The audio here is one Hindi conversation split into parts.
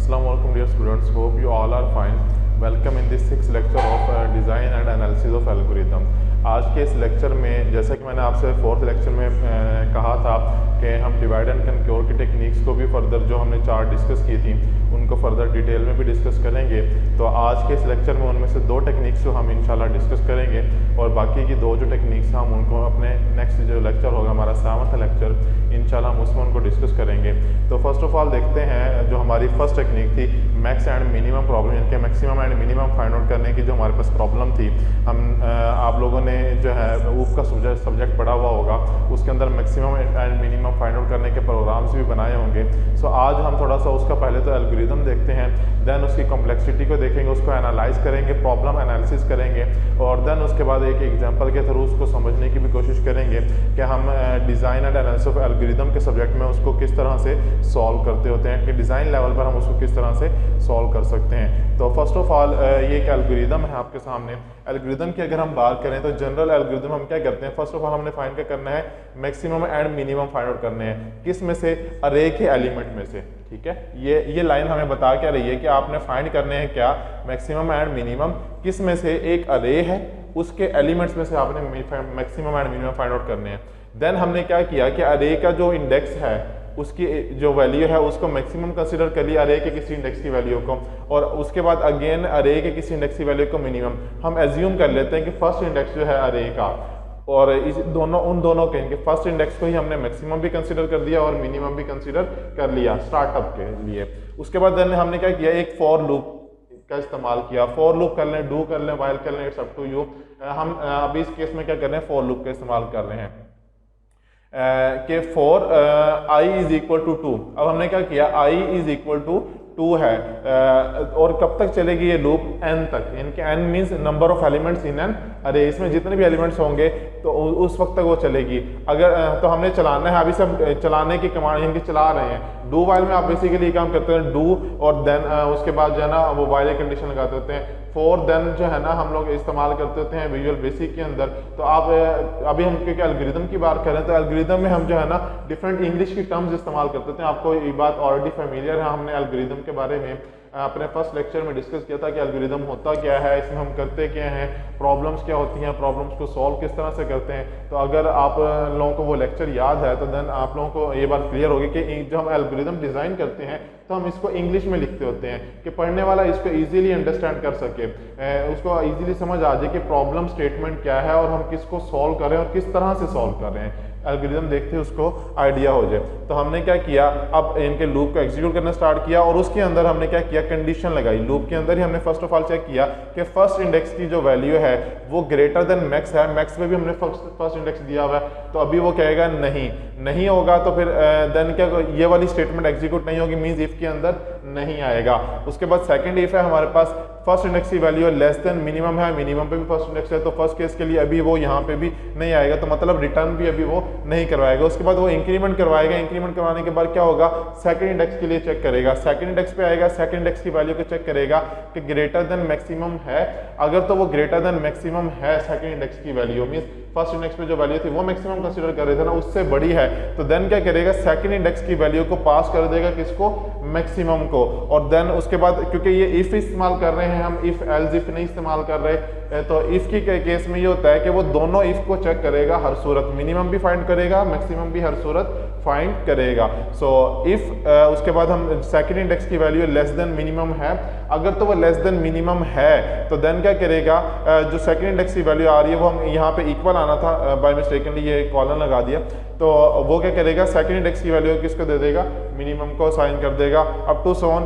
Assalamu alaikum dear students, hope you all are fine. Welcome in this 6th lecture of design and analysis of algorithm. आज के इस लेक्चर में जैसा कि मैंने आपसे 4th लेक्चर में कहा था कि हम डिवाइड एंड कंक्योर की टेक्निक्स को भी फर्दर जो हमने 4 डिस्कस की थी उनको फर्दर डिटेल में भी डिस्कस करेंगे। तो आज के इस लेक्चर में उनमें से 2 टेक्निक्स को हम इंशाल्लाह डिस्कस करेंगे और बाकी की 2 जो टेक्निक्स हम उनको अपने नेक्स्ट जो लेक्चर होगा हमारा 7वां लेक्चर इंशाल्लाह हम उसमें उनको डिस्कस करेंगे। तो फर्स्ट ऑफ ऑल देखते हैं जो हमारी फर्स्ट टेक्निक थी मैक्स एंड मिनिमम प्रॉब्लम, यानी कि maximum and minimum find out करने की जो हमारे पास प्रॉब्लम थी। हम आप लोगों ने जो है ऊप का सब्जेक्ट पढ़ा हुआ होगा, उसके अंदर maximum and minimum find out करने के प्रोग्राम्स भी बनाए होंगे। सो आज हम थोड़ा सा उसका पहले तो एल्गोरिदम देखते हैं, देन उसकी कॉम्प्लेक्सिटी को देखेंगे, उसको एनालाइज करेंगे, प्रॉब्लम एनालिसिस करेंगे और देन उसके बाद एक एग्जांपल के थ्रू उसको समझने की भी कोशिश करेंगे कि हम design and analysis of algorithm के सब्जेक्ट में उसको किस तरह से सॉल्व करते होते हैं, कि डिज़ाइन लेवल पर हम उसको किस तरह से सॉल्व कर सकते हैं। तो फर्स्ट ऑफ ऑल ये एक एल्गोरिदम है आपके सामने। एल्गोरिदम की अगर हम बात करें तो जनरल एल्गोरिदम हम क्या करते हैं, फर्स्ट ऑफ ऑल हमने फाइंड क्या करना है, maximum and minimum find out करने हैं। किस में से? अरे के एलिमेंट में से। ठीक है, ये लाइन हमें बता क्या रही है कि आपने फाइंड करने हैं क्या, मैक्सिमम एंड मिनिमम किस में से, एक अरे है उसके एलिमेंट्स में से आपने maximum and minimum find out करने हैं। देन हमने क्या किया कि अरे का जो इंडेक्स है उसकी जो वैल्यू है उसको मैक्सिमम कंसीडर कर लिया अरे के किसी इंडेक्स की वैल्यू को, और उसके बाद अगेन अरे के किसी इंडेक्स की वैल्यू को मिनिमम। हम एज्यूम कर लेते हैं कि फर्स्ट इंडेक्स जो है अरे का और उन दोनों के इनके फर्स्ट इंडेक्स को ही हमने मैक्सिमम भी कंसीडर कर दिया और मिनिमम भी कंसीडर कर लिया स्टार्टअप के लिए। उसके बाद देन हमने क्या किया, एक फॉर लूप का इस्तेमाल किया। फॉर लूप कर लें, डू कर लें, वाइल कर लें, इट्स अप टू यू। हम अभी इस केस में क्या कर रहे हैं, फॉर लूप का इस्तेमाल कर रहे हैं कि for i is equal to 2। अब हमने क्या किया, आई इज इक्वल टू 2 है और कब तक चलेगी ये लूप, n तक, इनके n means number of elements in an अरे, इसमें जितने भी एलिमेंट्स होंगे तो उस वक्त तक वो चलेगी। अगर तो हमने चलाना है, अभी सब चलाने की कमांड इनकी चला रहे हैं। डू वाइल में आप बेसिकली काम करते हैं डू और देन उसके बाद जो है ना वो वाइल कंडीशन लगाते होते हैं। फॉर देन जो है ना हम लोग इस्तेमाल करते होते हैं विजुअल बेसिक के अंदर। तो आप अभी हम क्योंकि एल्गोरिदम की बात करें तो एल्गोरिदम में हम जो है ना डिफरेंट इंग्लिश की टर्म्स इस्तेमाल करते थे। आपको ये बात ऑलरेडी फेमिलियर है, हमने एल्गोरिदम के बारे में अपने फर्स्ट लेक्चर में डिस्कस किया था कि एल्गोरिदम होता क्या है, इसमें हम करते क्या हैं, प्रॉब्लम्स क्या होती हैं, प्रॉब्लम्स को सॉल्व किस तरह से करते हैं। तो अगर आप लोगों को वो लेक्चर याद है तो देन आप लोगों को ये बात क्लियर होगी कि जो हम एल्गोरिदम डिज़ाइन करते हैं तो हम इसको इंग्लिश में लिखते होते हैं कि पढ़ने वाला इसको इजीली अंडरस्टैंड कर सके, उसको इजीली समझ आ जाए कि प्रॉब्लम स्टेटमेंट क्या है और हम किसको सॉल्व कर रहे हैं और किस तरह से सॉल्व कर रहे हैं। एल्गोरिथम देखते उसको आइडिया हो जाए। तो हमने क्या किया, अब इनके लूप को एग्जीक्यूट करना स्टार्ट किया और उसके अंदर हमने क्या किया, कंडीशन लगाई। लूप के अंदर ही हमने फर्स्ट ऑफ ऑल चेक किया कि फर्स्ट इंडेक्स की जो वैल्यू है वो ग्रेटर देन मैक्स है। मैक्स में भी हमने फर्स्ट इंडेक्स दिया हुआ है, तो अभी वो कहेगा नहीं होगा तो फिर देन क्या, ये वाली स्टेटमेंट एग्जीक्यूट नहीं होगी, मीन्स इफ के अंदर नहीं आएगा। उसके बाद सेकंड इफ है हमारे पास, फर्स्ट इंडेक्स की वैल्यू लेस देन मिनिमम है, मिनिमम पे भी फर्स्ट इंडेक्स है, तो फर्स्ट केस के लिए अभी वो यहाँ पे भी नहीं आएगा, तो मतलब रिटर्न भी अभी वो नहीं करवाएगा। उसके बाद वो इंक्रीमेंट करवाएगा, इंक्रीमेंट करवाने के बाद क्या होगा, सेकंड इंडेक्स के लिए चेक करेगा, सेकंड इंडेक्स पे आएगा, सेकंड इंडेक्स की वैल्यू को चेक करेगा कि ग्रेटर देन मैक्सिमम है। अगर तो वो ग्रेटर देन मैक्सिमम है सेकंड इंडेक्स की वैल्यू, मींस फर्स्ट इंडेक्स पे जो वैल्यू थी वो मैक्सिमम कंसीडर कर रहे थे ना, उससे बड़ी है, तो देन क्या करेगा, सेकंड इंडेक्स की वैल्यू को पास कर देगा किसको, मैक्सिमम को। और देन उसके बाद क्योंकि ये इफ इस्तेमाल कर रहे हैं हम, इफ एल्स इफ नहीं इस्तेमाल कर रहे, तो इफ की केस में ये होता है कि वो दोनों इफ को चेक करेगा हर सूरत, मिनिमम भी फाइंड करेगा, मैक्सिमम भी हर सूरत फाइंड करेगा। सो इफ उसके बाद हम सेकंड इंडेक्स की वैल्यू लेस देन मिनिमम है, अगर तो वो लेस देन मिनिमम है तो देन क्या करेगा, जो सेकंड इंडेक्स की वैल्यू आ रही है वो हम यहाँ पे इक्वल आना था, बाय मिस्टेकनली ये कॉलन लगा दिया, तो वो क्या करेगा, सेकंड इंडेक्स की वैल्यू किसको दे देगा, मिनिमम को साइन कर देगा। अप टू सोन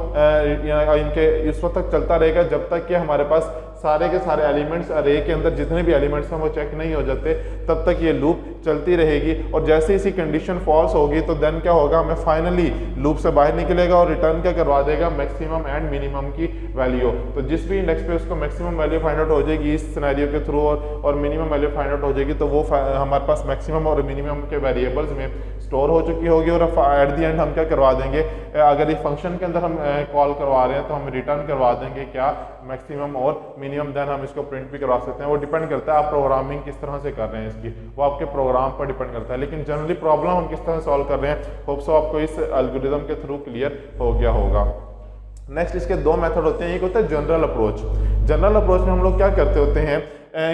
इनके इस वक्त तक चलता रहेगा जब तक कि हमारे पास सारे के सारे एलिमेंट्स अरे के अंदर जितने भी एलिमेंट्स हैं वो चेक नहीं हो जाते, तब तक ये लूप चलती रहेगी। और जैसे इसी कंडीशन फॉल्स होगी तो देन क्या होगा, हमें फाइनली लूप से बाहर निकलेगा और रिटर्न क्या करवा देगा, मैक्सिमम एंड मिनिमम की वैल्यू। तो जिस भी इंडेक्स पे उसको मैक्सिमम वैल्यू फाइंड आउट हो जाएगी इस सिनेरियो के थ्रू और मिनिमम वैल्यू फाइंड आउट हो जाएगी, तो वो हमारे पास मैक्सिमम और मिनिमम के वेरिएबल्स में स्टोर हो चुकी होगी और एट द एंड हम क्या करवा देंगे, अगर इस फंक्शन के अंदर हम कॉल करवा रहे हैं तो हम रिटर्न करवा देंगे क्या, मैक्सिमम और मिनिमम। देन हम इसको प्रिंट भी करवा सकते हैं, वो डिपेंड करता है आप प्रोग्रामिंग किस तरह से कर रहे हैं इसकी, वो आपके प्रोग्राम पर डिपेंड करता है। लेकिन जनरली प्रॉब्लम हम किस तरह सॉल्व कर रहे हैं, होप सो आपको इस एल्गोरिथम के थ्रू क्लियर हो गया होगा। नेक्स्ट इसके दो मेथड होते हैं, एक होता है जनरल अप्रोच। जनरल अप्रोच में हम लोग क्या करते होते हैं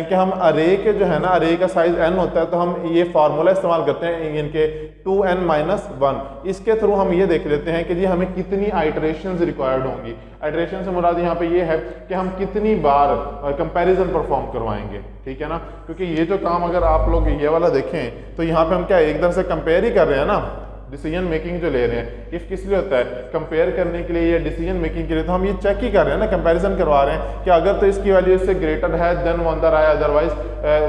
कि हम अरे के जो है ना, अरे का साइज n होता है, तो हम ये फार्मूला इस्तेमाल करते हैं इनके 2n-1। इसके थ्रू हम ये देख लेते हैं कि जी हमें कितनी आइटरेशंस रिक्वायर्ड होंगी। आइटरेशन से मुराद यहाँ पे ये है कि हम कितनी बार कंपैरिजन परफॉर्म करवाएंगे, ठीक है ना। क्योंकि ये जो काम अगर आप लोग ये वाला देखें तो यहाँ पे हम क्या एक तरह से कंपेयर ही कर रहे हैं ना, डिसीजन मेकिंग जो ले रहे हैं। इफ किस लिए होता है, कंपेयर करने के लिए या डिसीजन मेकिंग के लिए, तो हम ये चेक ही कर रहे हैं ना, कंपैरिजन करवा रहे हैं कि अगर तो इसकी वैल्यू इससे ग्रेटर है देन वो अंदर आए, अदरवाइज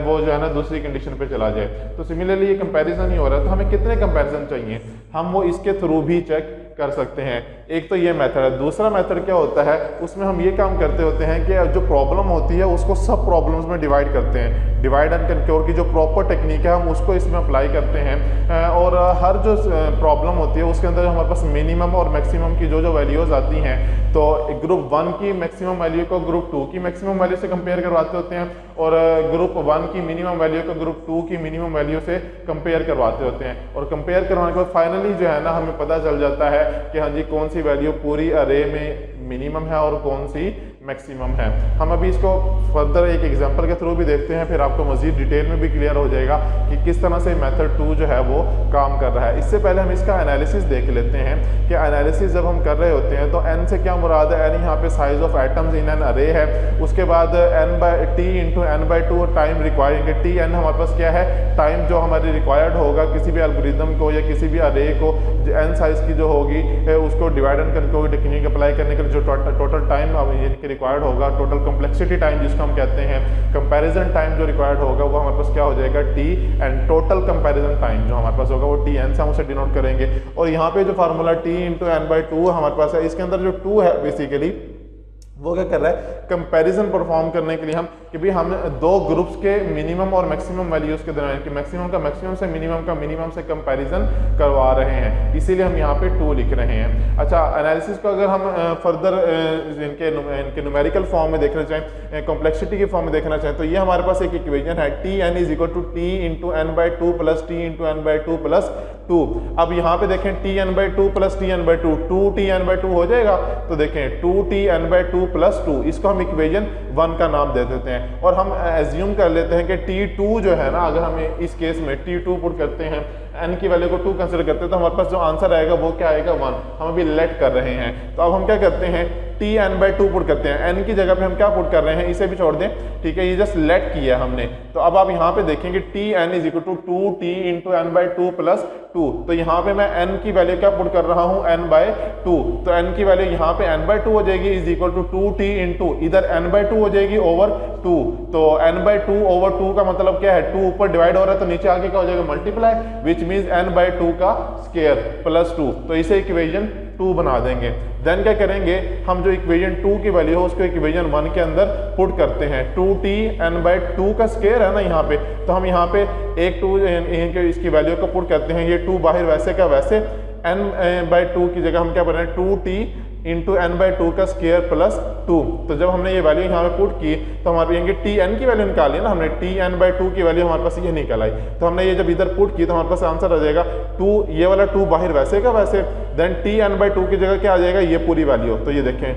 वो जो है ना दूसरी कंडीशन पे चला जाए। तो सिमिलरली ये कंपैरिजन ही हो रहा है, तो हमें कितने कंपैरिजन चाहिए हम वो इसके थ्रू भी चेक कर सकते हैं। एक तो ये मेथड है। दूसरा मेथड क्या होता है, उसमें हम ये काम करते होते हैं कि जो प्रॉब्लम होती है उसको सब प्रॉब्लम्स में डिवाइड करते हैं। डिवाइड एंड कंक्योर की जो प्रॉपर टेक्निक है हम उसको इसमें अप्लाई करते हैं, और हर जो प्रॉब्लम होती है उसके अंदर हमारे पास मिनिमम और मैक्सिमम की जो वैल्यूज आती हैं, तो ग्रुप 1 की मैक्सिमम वैल्यू को ग्रुप 2 की मैक्सिमम वैल्यू से कंपेयर करवाते होते हैं, और ग्रुप 1 की मिनिमम वैल्यू को ग्रुप 2 की मिनिमम वैल्यू से कंपेयर करवाते होते हैं। और कंपेयर करवाने के बाद फाइनली जो है ना हमें पता चल जाता है कि हाँ जी कौन सी वैल्यू पूरी अरे में मिनिमम है और कौन सी मैक्सिमम है। हम अभी इसको फर्दर एक एग्जांपल के थ्रू भी देखते हैं, फिर आपको मजीद डिटेल में भी क्लियर हो जाएगा कि किस तरह से मेथड 2 जो है वो काम कर रहा है। इससे पहले हम इसका एनालिसिस देख लेते हैं कि एनालिसिस जब हम कर रहे होते हैं तो n से क्या मुराद है, n यहाँ पे size of atoms in an array है। उसके बाद t into n/2 time required, T N हमारे पास क्या है, टाइम जो हमारी रिक्वायर्ड होगा किसी भी एल्गोरिदम को या किसी भी अरे को n साइज की जो होगी उसको divide and conquer technique apply करने के लिए जो टोटल टाइम रिक्वायर्ड होगा, टोटल कॉम्प्लेक्सिटी टाइम जिसको हम कहते हैं, कंपैरिजन टाइम जो रिक्वायर्ड होगा वो हमारे पास क्या हो जाएगा t, and total comparison time जो हमारे पास होगा वो tn से हम उसे डिनोट करेंगे। और यहाँ पे जो फार्मूला t इंटू n/2 हमारे पास है, इसके अंदर जो 2 है बेसिकली वो क्या कर रहा है, कंपैरिजन परफॉर्म करने के लिए हम कि भाई हम दो ग्रुप्स के मिनिमम और मैक्सिमम वैल्यूज के दरमियान कि मैक्सिमम का मैक्सिमम से मिनिमम का मिनिमम से कंपैरिजन करवा रहे हैं, इसीलिए हम यहाँ पे 2 लिख रहे हैं। अच्छा, एनालिसिस को अगर हम फर्दर इनके न्यूमेरिकल फॉर्म में देखना चाहें, कॉम्प्लेक्सिटी के फॉर्म में देखना चाहें, तो ये हमारे पास एक इक्वेशन है Tn is equal to T into n/2 plus T into n/2 plus 2। अब यहाँ पे देखें Tn/2 प्लस Tn/2, 2Tn/2 हो जाएगा, तो देखें 2Tn/2 प्लस 2, इसको हम इक्वेशन 1 का नाम दे देते हैं। और हम एज्यूम कर लेते हैं कि T2 जो है ना, अगर हमें इस केस में T2 पुट करते हैं, n की वैल्यू को 2 कंसिडर करते हैं, तो हमारे पास जो आंसर आएगा वो क्या आएगा, 1। हम अभी लेट कर रहे हैं, तो अब हम क्या करते हैं, Tn/2 पुट करते हैं, n की जगह पे हम क्या पुट कर रहे हैं, इसे भी छोड़ दें, ठीक है, ये जस्ट लेट किया हमने। तो अब आप यहाँ पे देखेंगे Tn is equal to 2t into n/2 plus 2, तो यहाँ पे मैं n की वैल्यू क्या पुट कर रहा हूँ, n/2, तो n की वैल्यू यहाँ पे n/2 हो जाएगी is equal to 2t into इधर n/2 हो जाएगी ओवर 2, तो n/2 ओवर 2 का मतलब क्या है, 2 ऊपर डिवाइड हो रहा है तो नीचे आगे क्या हो जाएगा, मल्टीप्लाई, विच मीन्स n/2 का स्क्वायर प्लस 2, तो इसे इक्वेशन 2 बना देंगे। देन क्या करेंगे, हम जो इक्वेशन 2 की वैल्यू है उसको इक्वेशन 1 के अंदर पुट करते हैं। 2t n/2 का स्क्वायर है ना यहाँ पे, तो हम यहाँ पे एक 2 इसकी वैल्यू को पुट करते हैं, ये 2 बाहर वैसे का वैसे, n/2 की जगह हम क्या बना रहे हैं, 2t इंटू n/2 का स्क्वायर प्लस 2। तो जब हमने ये वैल्यू यहाँ पे पुट की तो हमारे यहाँ Tn की वैल्यू निकाली ना हमने, Tn/2 की वैल्यू हमारे पास ये निकल आई, तो हमने ये जब इधर पुट की तो हमारे पास आंसर आ जाएगा 2, ये वाला 2 बाहर वैसे का वैसे, देन Tn/2 की जगह क्या आ जाएगा, ये पूरी वैल्यू। तो ये देखें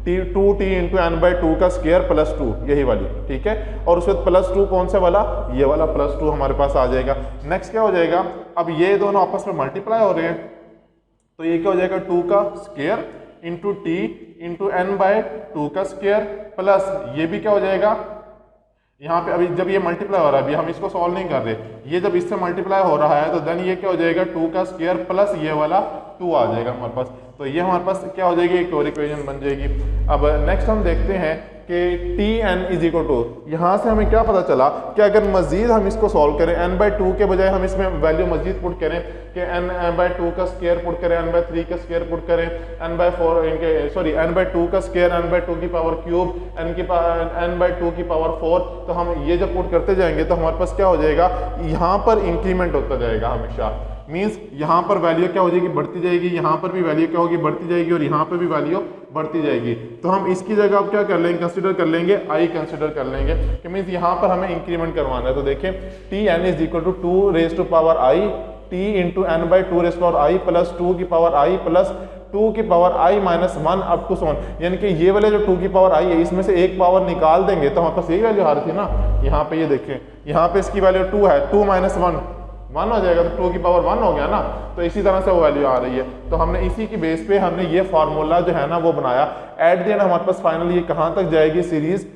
2t इंटू n/2 का स्क्वायर प्लस 2, यही वाली, ठीक है, और उसके बाद प्लस 2 कौन सा वाला, ये वाला प्लस 2 हमारे पास आ जाएगा। नेक्स्ट क्या हो जाएगा, अब ये दोनों आपस में मल्टीप्लाई हो रहे हैं, तो ये क्या हो जाएगा, 2 का square into T into n/2 का स्क्वायर प्लस ये भी क्या हो जाएगा, यहाँ पे अभी जब ये मल्टीप्लाई हो रहा है, अभी हम इसको सॉल्व नहीं कर रहे, ये जब इससे मल्टीप्लाई हो रहा है तो देन ये क्या हो जाएगा, 2 का स्क्वायर प्लस ये वाला 2 आ जाएगा हमारे पास, तो ये हमारे पास क्या हो जाएगी, एक और इक्वेशन बन जाएगी। अब नेक्स्ट हम देखते हैं कि Tn इज इक्वल टू, यहाँ से हमें क्या पता चला कि अगर मजीद हम इसको सॉल्व करें, n/2 के बजाय हम इसमें वैल्यू मजीद पुट करें कि n/2 का स्क्वायर पुट करें, n/3 का स्क्वायर पुट करें, n/4 इनके सॉरी n/2 का स्क्वायर, n/2 की पावर क्यूब, n/2 की पावर 4, तो हम ये जब पुट करते जाएंगे तो हमारे पास क्या हो जाएगा, यहाँ पर इंक्रीमेंट होता जाएगा हमेशा, मीन्स यहाँ पर वैल्यू क्या हो जाएगी, बढ़ती जाएगी, यहाँ पर भी वैल्यू क्या होगी, बढ़ती जाएगी, और यहाँ पर भी वैल्यू बढ़ती जाएगी। तो हम इसकी जगह अब क्या कर लेंगे, कंसीडर कर लेंगे i कंसीडर कर लेंगे, कि मीन्स यहाँ पर हमें इंक्रीमेंट करवाना है। तो देखें Tn is equal to 2 raise to power i, t into n/2 raise to power i plus 2 की पावर i प्लस 2 की power i minus 1 up to so on, यानी कि ये वाले जो 2 की पावर i है इसमें से एक पावर निकाल देंगे तो हमारे पास यही वैल्यू आ रही थी ना। यहाँ पे ये देखें, यहाँ पे इसकी वैल्यू 2 है, 2 माइनस 1 हो जाएगा, तो 2 की पावर 1 हो गया ना। तो इसी तरह से वो वैल्यू आ रही है। तो हमने इसी की बेस पे हमने ये फार्मूला जो है ना वो बनाया। एट द एंड हमारे पास फाइनल ये कहाँ तक जाएगी, सीरीज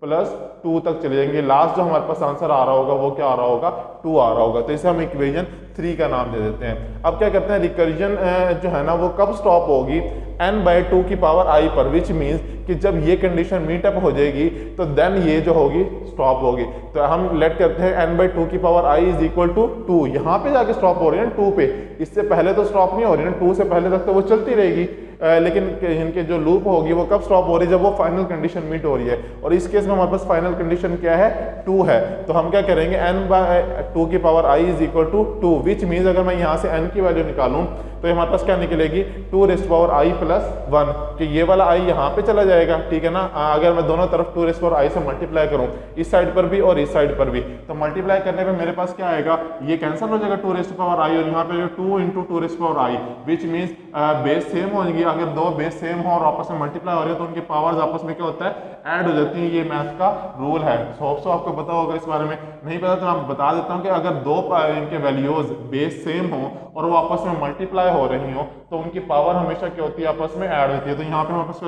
+2 तक चले जाएंगे। लास्ट जो हमारे पास आंसर आ रहा होगा वो क्या आ रहा होगा, 2 आ रहा होगा। तो इसे हम इक्वेशन 3 का नाम दे देते हैं। अब क्या करते हैं, रिकर्जन जो है ना वो कब स्टॉप होगी, n/2 की पावर i पर, विच मीन्स कि जब ये कंडीशन मीट अप हो जाएगी तो देन ये जो होगी स्टॉप होगी। तो हम लेट करते हैं n/2 की power i is equal to 2, यहाँ पे जाके स्टॉप हो रही है 2 पे, इससे पहले तो स्टॉप नहीं हो रही है, 2 से पहले तक तो वो चलती रहेगी। लेकिन इनके जो लूप होगी वो कब स्टॉप हो रही है, जब वो फाइनल कंडीशन मीट हो रही है। और इस केस में हमारे पास फाइनल कंडीशन क्या है, 2 है। तो हम क्या करेंगे, n/2 की power i is equal to 2, which means अगर मैं यहाँ से n की वैल्यू निकालूं तो हमारे पास क्या निकलेगी, 2⁻i + 1, कि ये वाला i यहाँ पे चला जाएगा, ठीक है ना। अगर मैं दोनों तरफ 2⁻i से मल्टीप्लाई करूँ, इस साइड पर भी और इस साइड पर भी, तो मल्टीप्लाई करने पे मेरे पास क्या आएगा, ये कैंसिल हो जाएगा 2⁻i, और यहाँ पे 2 × 2⁻i, which means base same होगी। अगर दो बेस सेम हो और आपस में मल्टीप्लाई हो रही है तो उनकी पावर्स आपस में क्या होता है, ऐड हो जाती है। ये मैथ का रूल है, होप सो आपको पता होगा। इस बारे में नहीं पता तो मैं बता देता हूँ कि अगर दो इनके वैल्यूज बेस सेम हो और वो आपस में मल्टीप्लाई हो रही हो तो उनकी पावर हमेशा क्या होती है, आपस में ऐड होती है। तो यहाँ पे हमारे पास 2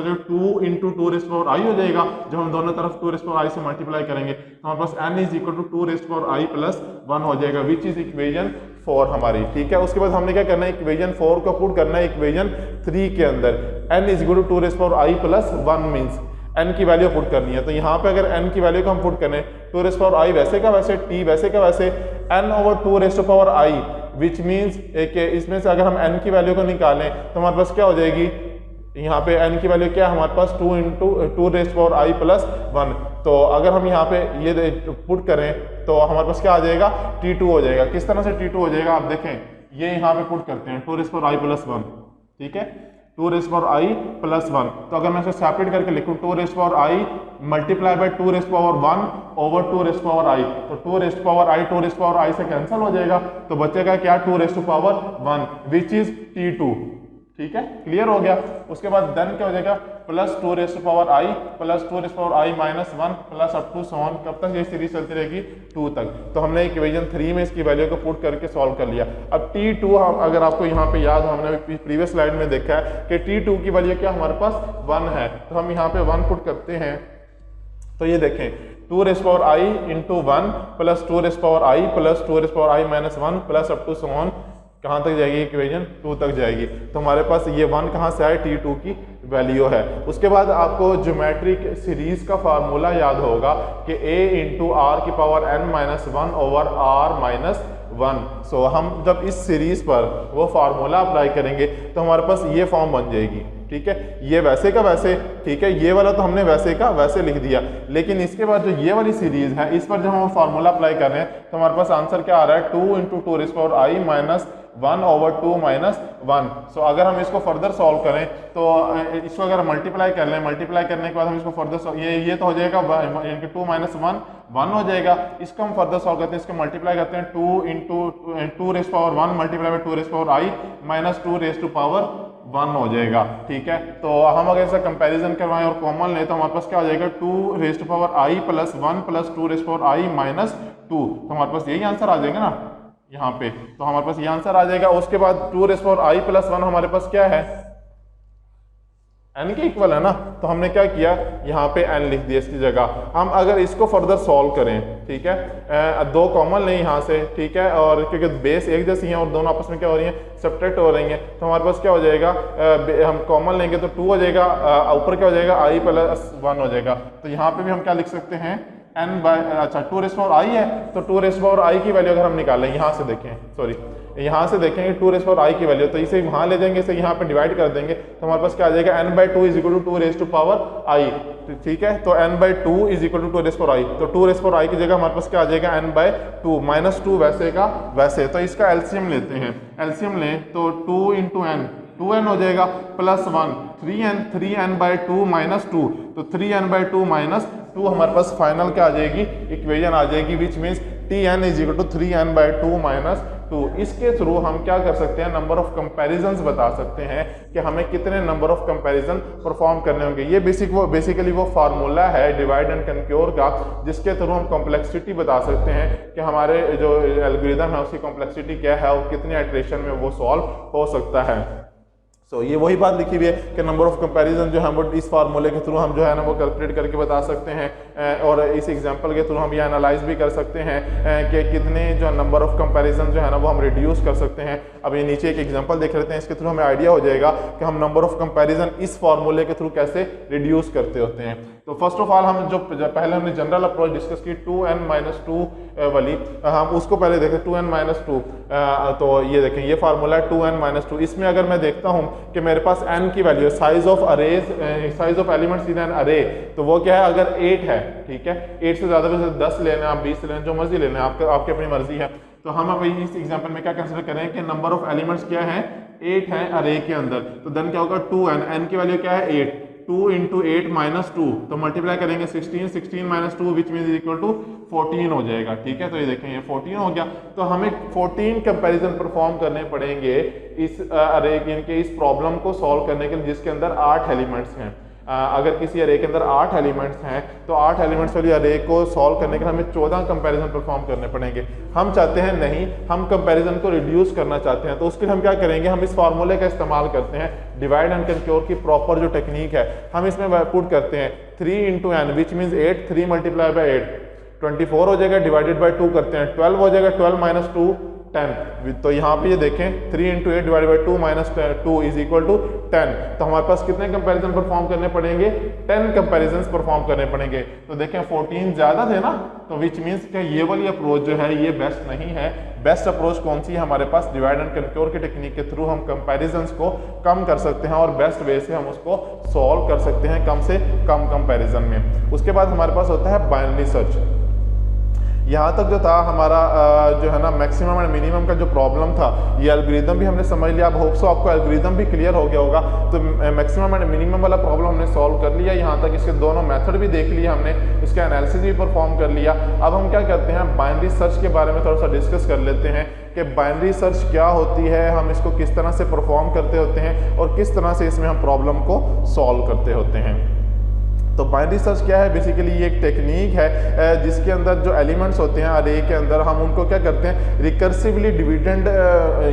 × 2⁻i हो जाएगा, जब हम दोनों तरफ 2⁻i से मल्टीप्लाई करेंगे तो हमारे पास n is equal to 2⁻i + 1 हो जाएगा, विच इज इक्वेशन 4 हमारी, ठीक है। उसके बाद हमने क्या करना है, इक्वेशन 4 को पुट करना है इक्वेशन 3 के अंदर। n is equal to 2⁻i + 1 means n की वैल्यू पुट करनी है। तो यहाँ पे अगर n की वैल्यू को हम पुट करें, 2⁻i वैसे का वैसे, t वैसे का वैसे, n/2⁻i, विच मीन्स इसमें से अगर हम n की वैल्यू को निकालें तो हमारे पास क्या हो जाएगी, यहाँ पे n की वैल्यू क्या है हमारे पास, 2 × 2⁻i + 1। तो अगर हम यहाँ पे ये पुट करें तो हमारे पास क्या आ जाएगा, t2 हो जाएगा। किस तरह से t2 हो जाएगा, आप देखें, ये यहाँ पे पुट करते हैं 2⁻i + 1, ठीक है, 2⁻i + 1। तो अगर मैं इसे सेपरेट करके लिखूँ, 2⁻i × 2⁻1 ओवर 2⁻i, तो 2⁻i से कैंसिल हो जाएगा, तो बचेगा क्या, 2⁻1, विच इज t2, ठीक है, क्लियर हो गया। उसके बाद देन क्या हो जाएगा, +2⁻i + 2⁻i - 1 plus up to सोन, कब तक ये सीरीज चलती रहेगी, 2 तक। तो हमने इक्वेशन 3 में इसकी वैल्यू को पुट करके सॉल्व कर लिया। अब t2 अगर आपको यहाँ पे याद हो, हमने प्रीवियस स्लाइड में देखा है कि t2 की वैल्यू क्या हमारे पास 1 है, तो हम यहाँ पे 1 पुट करते हैं। तो ये देखें, 2⁻i × 1 + 2⁻i + 2⁻i - 1 plus up to सोन, कहाँ तक जाएगी, इक्वेशन 2 तक जाएगी। तो हमारे पास ये 1 कहाँ से आए, t2 की वैल्यू है। उसके बाद आपको ज्योमेट्रिक सीरीज का फार्मूला याद होगा कि a × r की पावर n-1 ओवर r - 1। सो हम जब इस सीरीज पर वो फार्मूला अप्लाई करेंगे तो हमारे पास ये फॉर्म बन जाएगी, ठीक है, ये वैसे का वैसे, ठीक है, ये वाला तो हमने वैसे का वैसे लिख दिया। लेकिन इसके बाद जो ये वाली सीरीज है, इस पर जब हम फार्मूला अप्लाई कर रहे हैं तो हमारे पास आंसर क्या आ रहा है, 2 × 2⁻i - 1 ओवर 2 - 1। सो अगर हम इसको फर्दर सॉल्व करें तो इसको अगर मल्टीप्लाई कर लें, मल्टीप्लाई करने के बाद हम इसको फर्दर ये तो हो जाएगा 2 - 1 हो जाएगा। इसको हम फर्दर सॉल्व करते हैं, इसको मल्टीप्लाई करते हैं, 2 × 2⁻1 मल्टीप्लाई बाय 2⁻i - 2⁻1 हो जाएगा, ठीक है। तो हम अगर इसका कंपैरिजन करवाएं और कॉमन लें तो हमारे पास क्या हो जाएगा, 2⁻i + 1 + 2⁻i - 2। तो हमारे पास यही आंसर आ जाएगा ना यहाँ पे, तो हमारे पास ये आंसर आ जाएगा। उसके बाद 2⁻i + 1 हमारे पास क्या है, n के इक्वल है ना, तो हमने क्या किया, यहाँ पे n लिख दिया इसकी जगह। हम अगर इसको फर्दर सॉल्व करें, ठीक है, 2 कॉमन लें यहाँ से, ठीक है, और क्योंकि बेस एक जैसी हैं और दोनों आपस में क्या हो रही हैं, सब्ट्रैक्ट हो रही हैं, तो हमारे पास क्या हो जाएगा, हम कॉमन लेंगे तो 2 हो जाएगा, ऊपर क्या हो जाएगा, i + 1 हो जाएगा। तो यहाँ पे भी हम क्या लिख सकते हैं, अच्छा 2⁻i है, तो 2⁻i की वैल्यू अगर हम निकालें, यहाँ से देखें, सॉरी यहाँ से देखेंगे 2⁻i की वैल्यू, तो इसे वहाँ ले जाएंगे, इसे यहाँ पे डिवाइड कर देंगे, तो हमारे पास क्या आ जाएगा, n/2 = 2⁻i, ठीक है। तो n/2 = 2⁻i, तो 2⁻i की जगह हमारे पास क्या आ जाएगा, n/2 -2 वैसे का वैसे। तो इसका एलसीएम लेते हैं, एलसीएम लें तो 2 × n 2n हो जाएगा +1, 3n/2 - 2, तो 3n/2 - 2 हमारे पास फाइनल क्या आ जाएगी, इक्वेशन आ जाएगी, विच मीन्स tn = 3n/2 - 2। इसके थ्रू हम क्या कर सकते हैं, नंबर ऑफ कंपैरिजंस बता सकते हैं कि हमें कितने नंबर ऑफ कंपैरिजन परफॉर्म करने होंगे। ये बेसिकली वो फार्मूला है डिवाइड एंड कंक्योर का, जिसके थ्रू हम कॉम्प्लेक्सिटी बता सकते हैं कि हमारे जो एल्गोरिदम है उसकी कॉम्प्लेक्सिटी क्या है और कितने इटरेशन में वो सॉल्व हो सकता है। ये वही बात लिखी हुई है कि नंबर ऑफ कंपैरिजन जो है वो इस फार्मूले के थ्रू हम जो है ना वो कैलकुलेट करके बता सकते हैं, और इस एग्जांपल के थ्रू हम ये एनालाइज भी कर सकते हैं कि कितने जो नंबर ऑफ कंपैरिजन जो है ना वो हम रिड्यूस कर सकते हैं। अब ये नीचे एक एग्जांपल देख लेते हैं, इसके थ्रू हमें आइडिया हो जाएगा कि हम नंबर ऑफ कंपैरिजन इस फार्मूले के थ्रू कैसे रिड्यूस करते होते हैं। तो फर्स्ट ऑफ ऑल हम जो पहले हमने जनरल अप्रोच डिस्कस की 2n-2 वाली, हम उसको पहले देखें 2n-2। तो ये देखें ये फार्मूला है 2n-2। इसमें अगर मैं देखता हूँ कि मेरे पास n की value size of arrays, size of elements in an अरे, तो वो क्या है, अगर 8 है, ठीक है, 8 से ज़्यादा वैसे 10 लेना, आप 20 लेना, जो मर्जी लेना, आपकी अपनी मर्जी है। तो हम अब इस एग्जांपल में क्या कंसिडर करें कि नंबर ऑफ एलिमेंट्स क्या है, 8 है अरे के अंदर, तो देन क्या होगा 2n, n की वैल्यू क्या है 8, 2 × 8 - 2, तो मल्टीप्लाई करेंगे 16, 16 - 2 विच मीन इक्वल टू 14 हो जाएगा, ठीक है। तो ये देखें ये 14 हो गया। तो हमें 14 कंपैरिजन परफॉर्म करने पड़ेंगे इस अरे के इस प्रॉब्लम को सॉल्व करने के लिए, जिसके अंदर 8 एलिमेंट्स हैं। अगर किसी अरे के अंदर 8 एलिमेंट्स हैं तो 8 एलिमेंट्स वाली अरे को सॉल्व करने के लिए हमें 14 कंपैरिजन परफॉर्म करने पड़ेंगे। हम चाहते हैं नहीं, हम कंपैरिजन को रिड्यूस करना चाहते हैं, तो उसके लिए हम क्या करेंगे, हम इस फार्मूले का इस्तेमाल करते हैं, डिवाइड एंड कंक्योर की प्रॉपर जो टेक्निक है हम इसमें पुट करते हैं 3 × n विच मीन्स 8, 3 × 8 24 हो जाएगा, डिवाइडेड बाय 2 करते हैं 12 हो जाएगा, 12 - 2 10। तो यहाँ पे ये देखें 3 × 8 divided by 2 - 2 is equal to 10। तो हमारे पास कितने कंपैरिजन परफॉर्म करने पड़ेंगे, 10 कंपैरिजंस परफॉर्म करने पड़ेंगे। तो देखें 14 ज़्यादा थे ना, तो विच मीन्स कि ये वाली अप्रोच जो है ये बेस्ट नहीं है। बेस्ट अप्रोच कौन सी है हमारे पास, डिवाइड एंड कंक्योर की टेक्निक के थ्रू हम कंपैरिजंस को कम कर सकते हैं और बेस्ट वे से हम उसको सॉल्व कर सकते हैं कम से कम कंपैरिजन में। उसके बाद हमारे पास होता है बाइनरी सर्च। यहाँ तक जो था हमारा जो है ना मैक्सिमम एंड मिनिमम का जो प्रॉब्लम था, ये एल्गोरिदम भी हमने समझ लिया। अब होप सो आपको एल्गोरिदम भी क्लियर हो गया होगा। तो मैक्सिमम एंड मिनिमम वाला प्रॉब्लम हमने सॉल्व कर लिया। यहाँ तक इसके दोनों मेथड भी देख लिए हमने, इसका एनालिसिस भी परफॉर्म कर लिया। अब हम क्या करते हैं, बाइनरी सर्च के बारे में थोड़ा सा डिस्कस कर लेते हैं कि बाइनरी सर्च क्या होती है, हम इसको किस तरह से परफॉर्म करते होते हैं और किस तरह से इसमें हम प्रॉब्लम को सॉल्व करते होते हैं। तो बाइनरी सर्च क्या है, बेसिकली ये एक टेक्निक है जिसके अंदर जो एलिमेंट्स होते हैं अरे के अंदर, हम उनको क्या करते हैं रिकर्सिवली डिविडेंड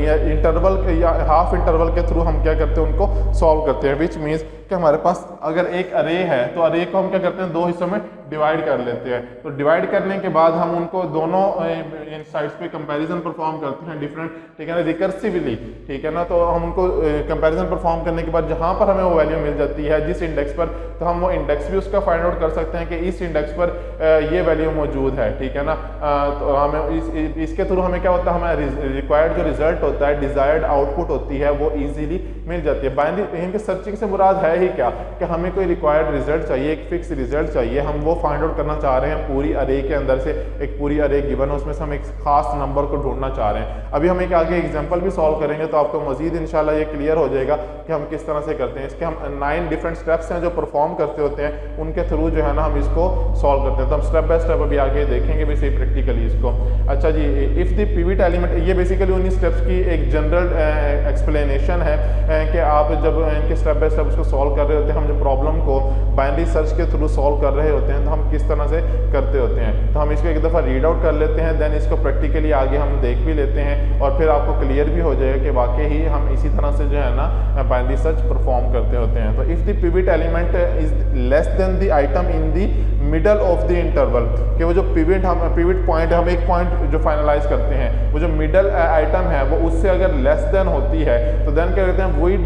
या इंटरवल या हाफ इंटरवल के थ्रू हम क्या करते हैं उनको सॉल्व करते हैं। विच मीन्स कि हमारे पास अगर एक अरे है तो अरे को हम क्या करते हैं 2 हिस्सों में डिवाइड कर लेते हैं। तो डिवाइड करने के बाद हम उनको दोनों इन साइड्स पे कंपैरिजन परफॉर्म करते हैं डिफरेंट, ठीक है ना, रिकर्सिवली, ठीक है ना। तो हम उनको कंपैरिजन परफॉर्म करने के बाद जहाँ पर हमें वो वैल्यू मिल जाती है जिस इंडेक्स पर, तो हम वो इंडेक्स भी उसका फाइंड आउट कर सकते हैं कि इस इंडेक्स पर ये वैल्यू मौजूद है, ठीक है ना। तो हमें इसके थ्रू हमें क्या होता है, हमें रिक्वायर्ड जो रिजल्ट होता है, डिजायर्ड आउटपुट होती है, वो ईजिली मिल जाती है। बाइनरी इनके सर्चिंग से मुराद है ही क्या कि हमें कोई रिक्वायर्ड रिजल्ट चाहिए, एक फिक्स रिजल्ट चाहिए, हम वो फाइंड आउट करना चाह रहे हैं पूरी अरे के अंदर से। एक पूरी अरे गिवन है, उसमें से हम एक खास नंबर को ढूंढना चाह रहे हैं। अभी हम एक आगे एग्जांपल भी सॉल्व करेंगे तो आपको मजीद इंशाल्लाह ये क्लियर हो जाएगा कि हम किस तरह से करते हैं। इसके हम 9 डिफरेंट स्टेप्स हैं जो परफॉर्म करते होते हैं, उनके थ्रू जो है ना हम इसको सॉल्व करते हैं। तो हम स्टेप बाय स्टेप अभी आगे देखेंगे भी सही प्रैक्टिकली इसको। अच्छा जी, इफ़ द पिवट एलिमेंट, ये बेसिकली उन्हीं स्टेप्स की एक जनरल एक्सप्लेनेशन है कि आप जब इनके स्टेप बाय स्टेप उसको सॉल्व कर रहे होते हैं, हम जो प्रॉब्लम को बाइनरी सर्च के थ्रू सॉल्व कर रहे होते हैं तो हम किस तरह से करते होते हैं। तो हम इसको एक दफ़ा रीड आउट कर लेते हैं, देन इसको प्रैक्टिकली आगे हम देख भी लेते हैं और फिर आपको क्लियर भी हो जाएगा कि वाकई ही हम इसी तरह से जो है ना बाइनरी सर्च परफॉर्म करते होते हैं। तो if the pivot element is less than the item in the middle of the interval, कि वो जो पिवट पॉइंट है, हम एक पॉइंट जो फाइनलाइज करते हैं, वो जो मिडल आइटम है वो उससे अगर लेस देन होती है तो देन क्या कहते हैं, वही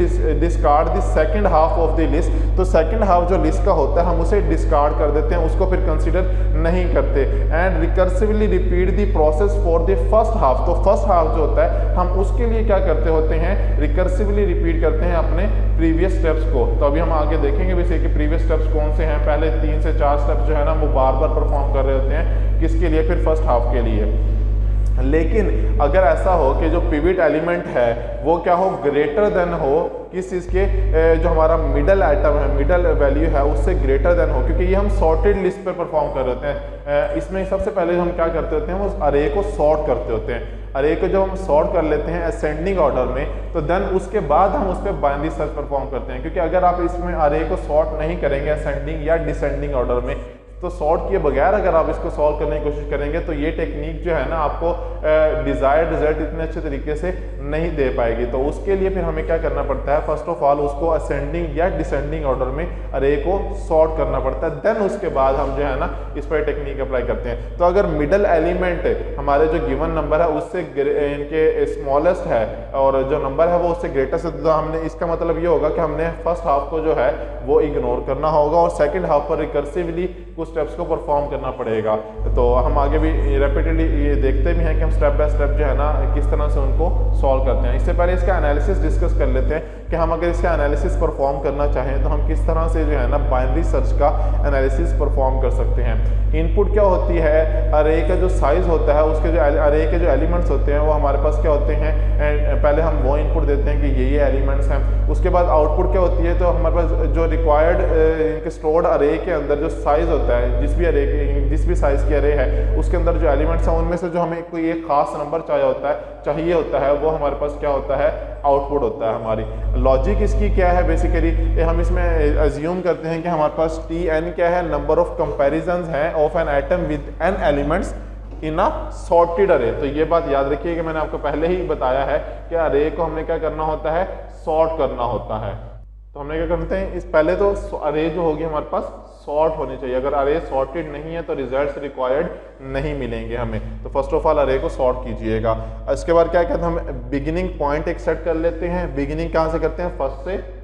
discard the second half of the list. तो सेकंड हाफ जो लिस्ट का होता है हम उसे डिस्कार्ड कर देते हैं, उसको फिर कंसीडर नहीं करते। And recursively repeat the process for the first half. तो फर्स्ट हाफ जो होता है हम उसके लिए क्या करते होते हैं, रिकर्सिवली रिपीट करते हैं अपने प्रीवियस स्टेप्स को। तो अभी हम आगे देखेंगे वैसे कि प्रीवियस स्टेप्स कौन से हैं। पहले 3 से 4 स्टेप्स जो है ना वो बार बार परफॉर्म कर रहे होते हैं, किसके लिए, फिर फर्स्ट हाफ के लिए। लेकिन अगर ऐसा हो कि जो पिवट एलिमेंट है वो क्या हो, ग्रेटर देन हो किस चीज़ के, जो हमारा मिडल आइटम है, मिडल वैल्यू है उससे ग्रेटर देन हो, क्योंकि ये हम सॉर्टेड लिस्ट पर परफॉर्म कर रहे होते हैं। इसमें सबसे पहले हम क्या करते होते हैं, वो अरे को सॉर्ट करते होते हैं। अरे को जब हम सॉर्ट कर लेते हैं असेंडिंग ऑर्डर में, तो देन उसके बाद हम उस पर बाइनरी सर्च परफॉर्म करते हैं, क्योंकि अगर आप इसमें अरे को सॉर्ट नहीं करेंगे असेंडिंग या डिसेंडिंग ऑर्डर में, तो सॉर्ट किए बगैर अगर आप इसको सॉल्व करने की कोशिश करेंगे तो ये टेक्निक जो है ना आपको डिजायर्ड रिजल्ट इतने अच्छे तरीके से नहीं दे पाएगी। तो उसके लिए फिर हमें क्या करना पड़ता है, फर्स्ट ऑफ ऑल उसको असेंडिंग या डिसेंडिंग ऑर्डर में अरे को सॉर्ट करना पड़ता है, देन उसके बाद हम जो है ना इस पर टेक्निक अप्लाई करते हैं। तो अगर मिडल एलिमेंट हमारे जो गिवन नंबर है उससे इनके स्मॉलेस्ट है और जो नंबर है वो उससे ग्रेटेस्ट है, तो हमने इसका मतलब ये होगा कि हमने फर्स्ट हाफ को जो है वो इग्नोर करना होगा और सेकेंड हाफ पर रिकर्सिवली कुछ स्टेप्स को परफॉर्म करना पड़ेगा। तो हम आगे भी रेपिटेडली ये देखते भी हैं कि हम स्टेप बाय स्टेप जो है ना किस तरह से उनको सॉल्व करते हैं। इससे पहले इसका एनालिसिस डिस्कस कर लेते हैं कि हम अगर इसका एनालिसिस परफॉर्म करना चाहें तो हम किस तरह से जो है ना बाइनरी सर्च का एनालिसिस परफॉर्म कर सकते हैं। इनपुट क्या होती है, अरे का जो साइज होता है उसके जो अरे के जो एलिमेंट्स होते हैं वो हमारे पास क्या होते हैं, पहले हम वो इनपुट देते हैं कि ये एलिमेंट्स हैं। उसके बाद आउटपुट क्या होती है, तो हमारे पास जो रिक्वायर्ड इनके स्टोर्ड अरे के अंदर जो साइज होता है, जिस भी साइज की अरे है उसके अंदर जो एलिमेंट्स हैं उनमें से जो हमें कोई एक खास नंबर चाहिए होता है वो हमारे पास क्या होता है, आउटपुट होता है। हमारी लॉजिक इसकी क्या है, बेसिकली हम इसमें अज्यूम करते हैं कि हमारे पास Tn क्या है, नंबर ऑफ कंपैरिजंस हैं of an item with n elements in a sorted अरे। तो ये बात याद रखिए कि मैंने आपको पहले ही बताया है कि अरे को हमने क्या करना होता है, सॉर्ट करना होता है। तो हमने क्या करते हैं, इस पहले तो अरे जो होगी हमारे पास सॉर्ट होनी चाहिए। अगर अरे सॉर्टेड नहीं है तो रिजल्ट्स रिक्वायर्ड नहीं मिलेंगे हमें। तो फर्स्ट ऑफ ऑल अरे को सॉर्ट कीजिएगा। इसके बाद क्या कहते हैं, हम बिगिनिंग पॉइंट एक सेट कर लेते हैं। बिगिनिंग कहाँ से करते हैं,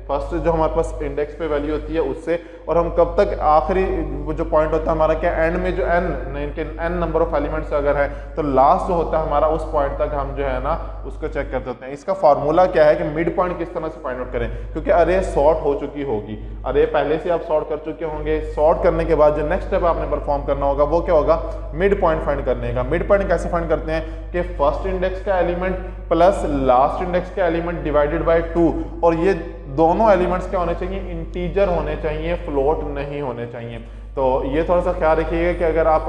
फर्स्ट जो हमारे पास इंडेक्स पे वैल्यू होती है उससे, और हम कब तक आखिरी जो पॉइंट होता है हमारा क्या, एंड में जो n नंबर ऑफ एलिमेंट्स अगर है तो लास्ट जो होता है हमारा उस पॉइंट तक हम जो है ना उसको चेक करते होते हैं। इसका फार्मूला क्या है कि मिड पॉइंट किस तरह से फाइंड आउट करें, क्योंकि अरे सॉर्ट हो चुकी होगी, अरे पहले से आप सॉर्ट कर चुके होंगे। सॉर्ट करने के बाद जो नेक्स्ट स्टेप आपने परफॉर्म करना होगा वो क्या होगा, मिड पॉइंट फाइंड करने का। मिड पॉइंट कैसे फाइंड करते हैं कि फर्स्ट इंडेक्स का एलिमेंट प्लस लास्ट इंडेक्स का एलिमेंट डिवाइडेड बाय 2, और ये दोनों एलिमेंट्स क्या होने चाहिए, इंटीजर होने चाहिए, फ्लोट नहीं होने चाहिए। तो ये थोड़ा सा ख्याल रखिएगा कि अगर आप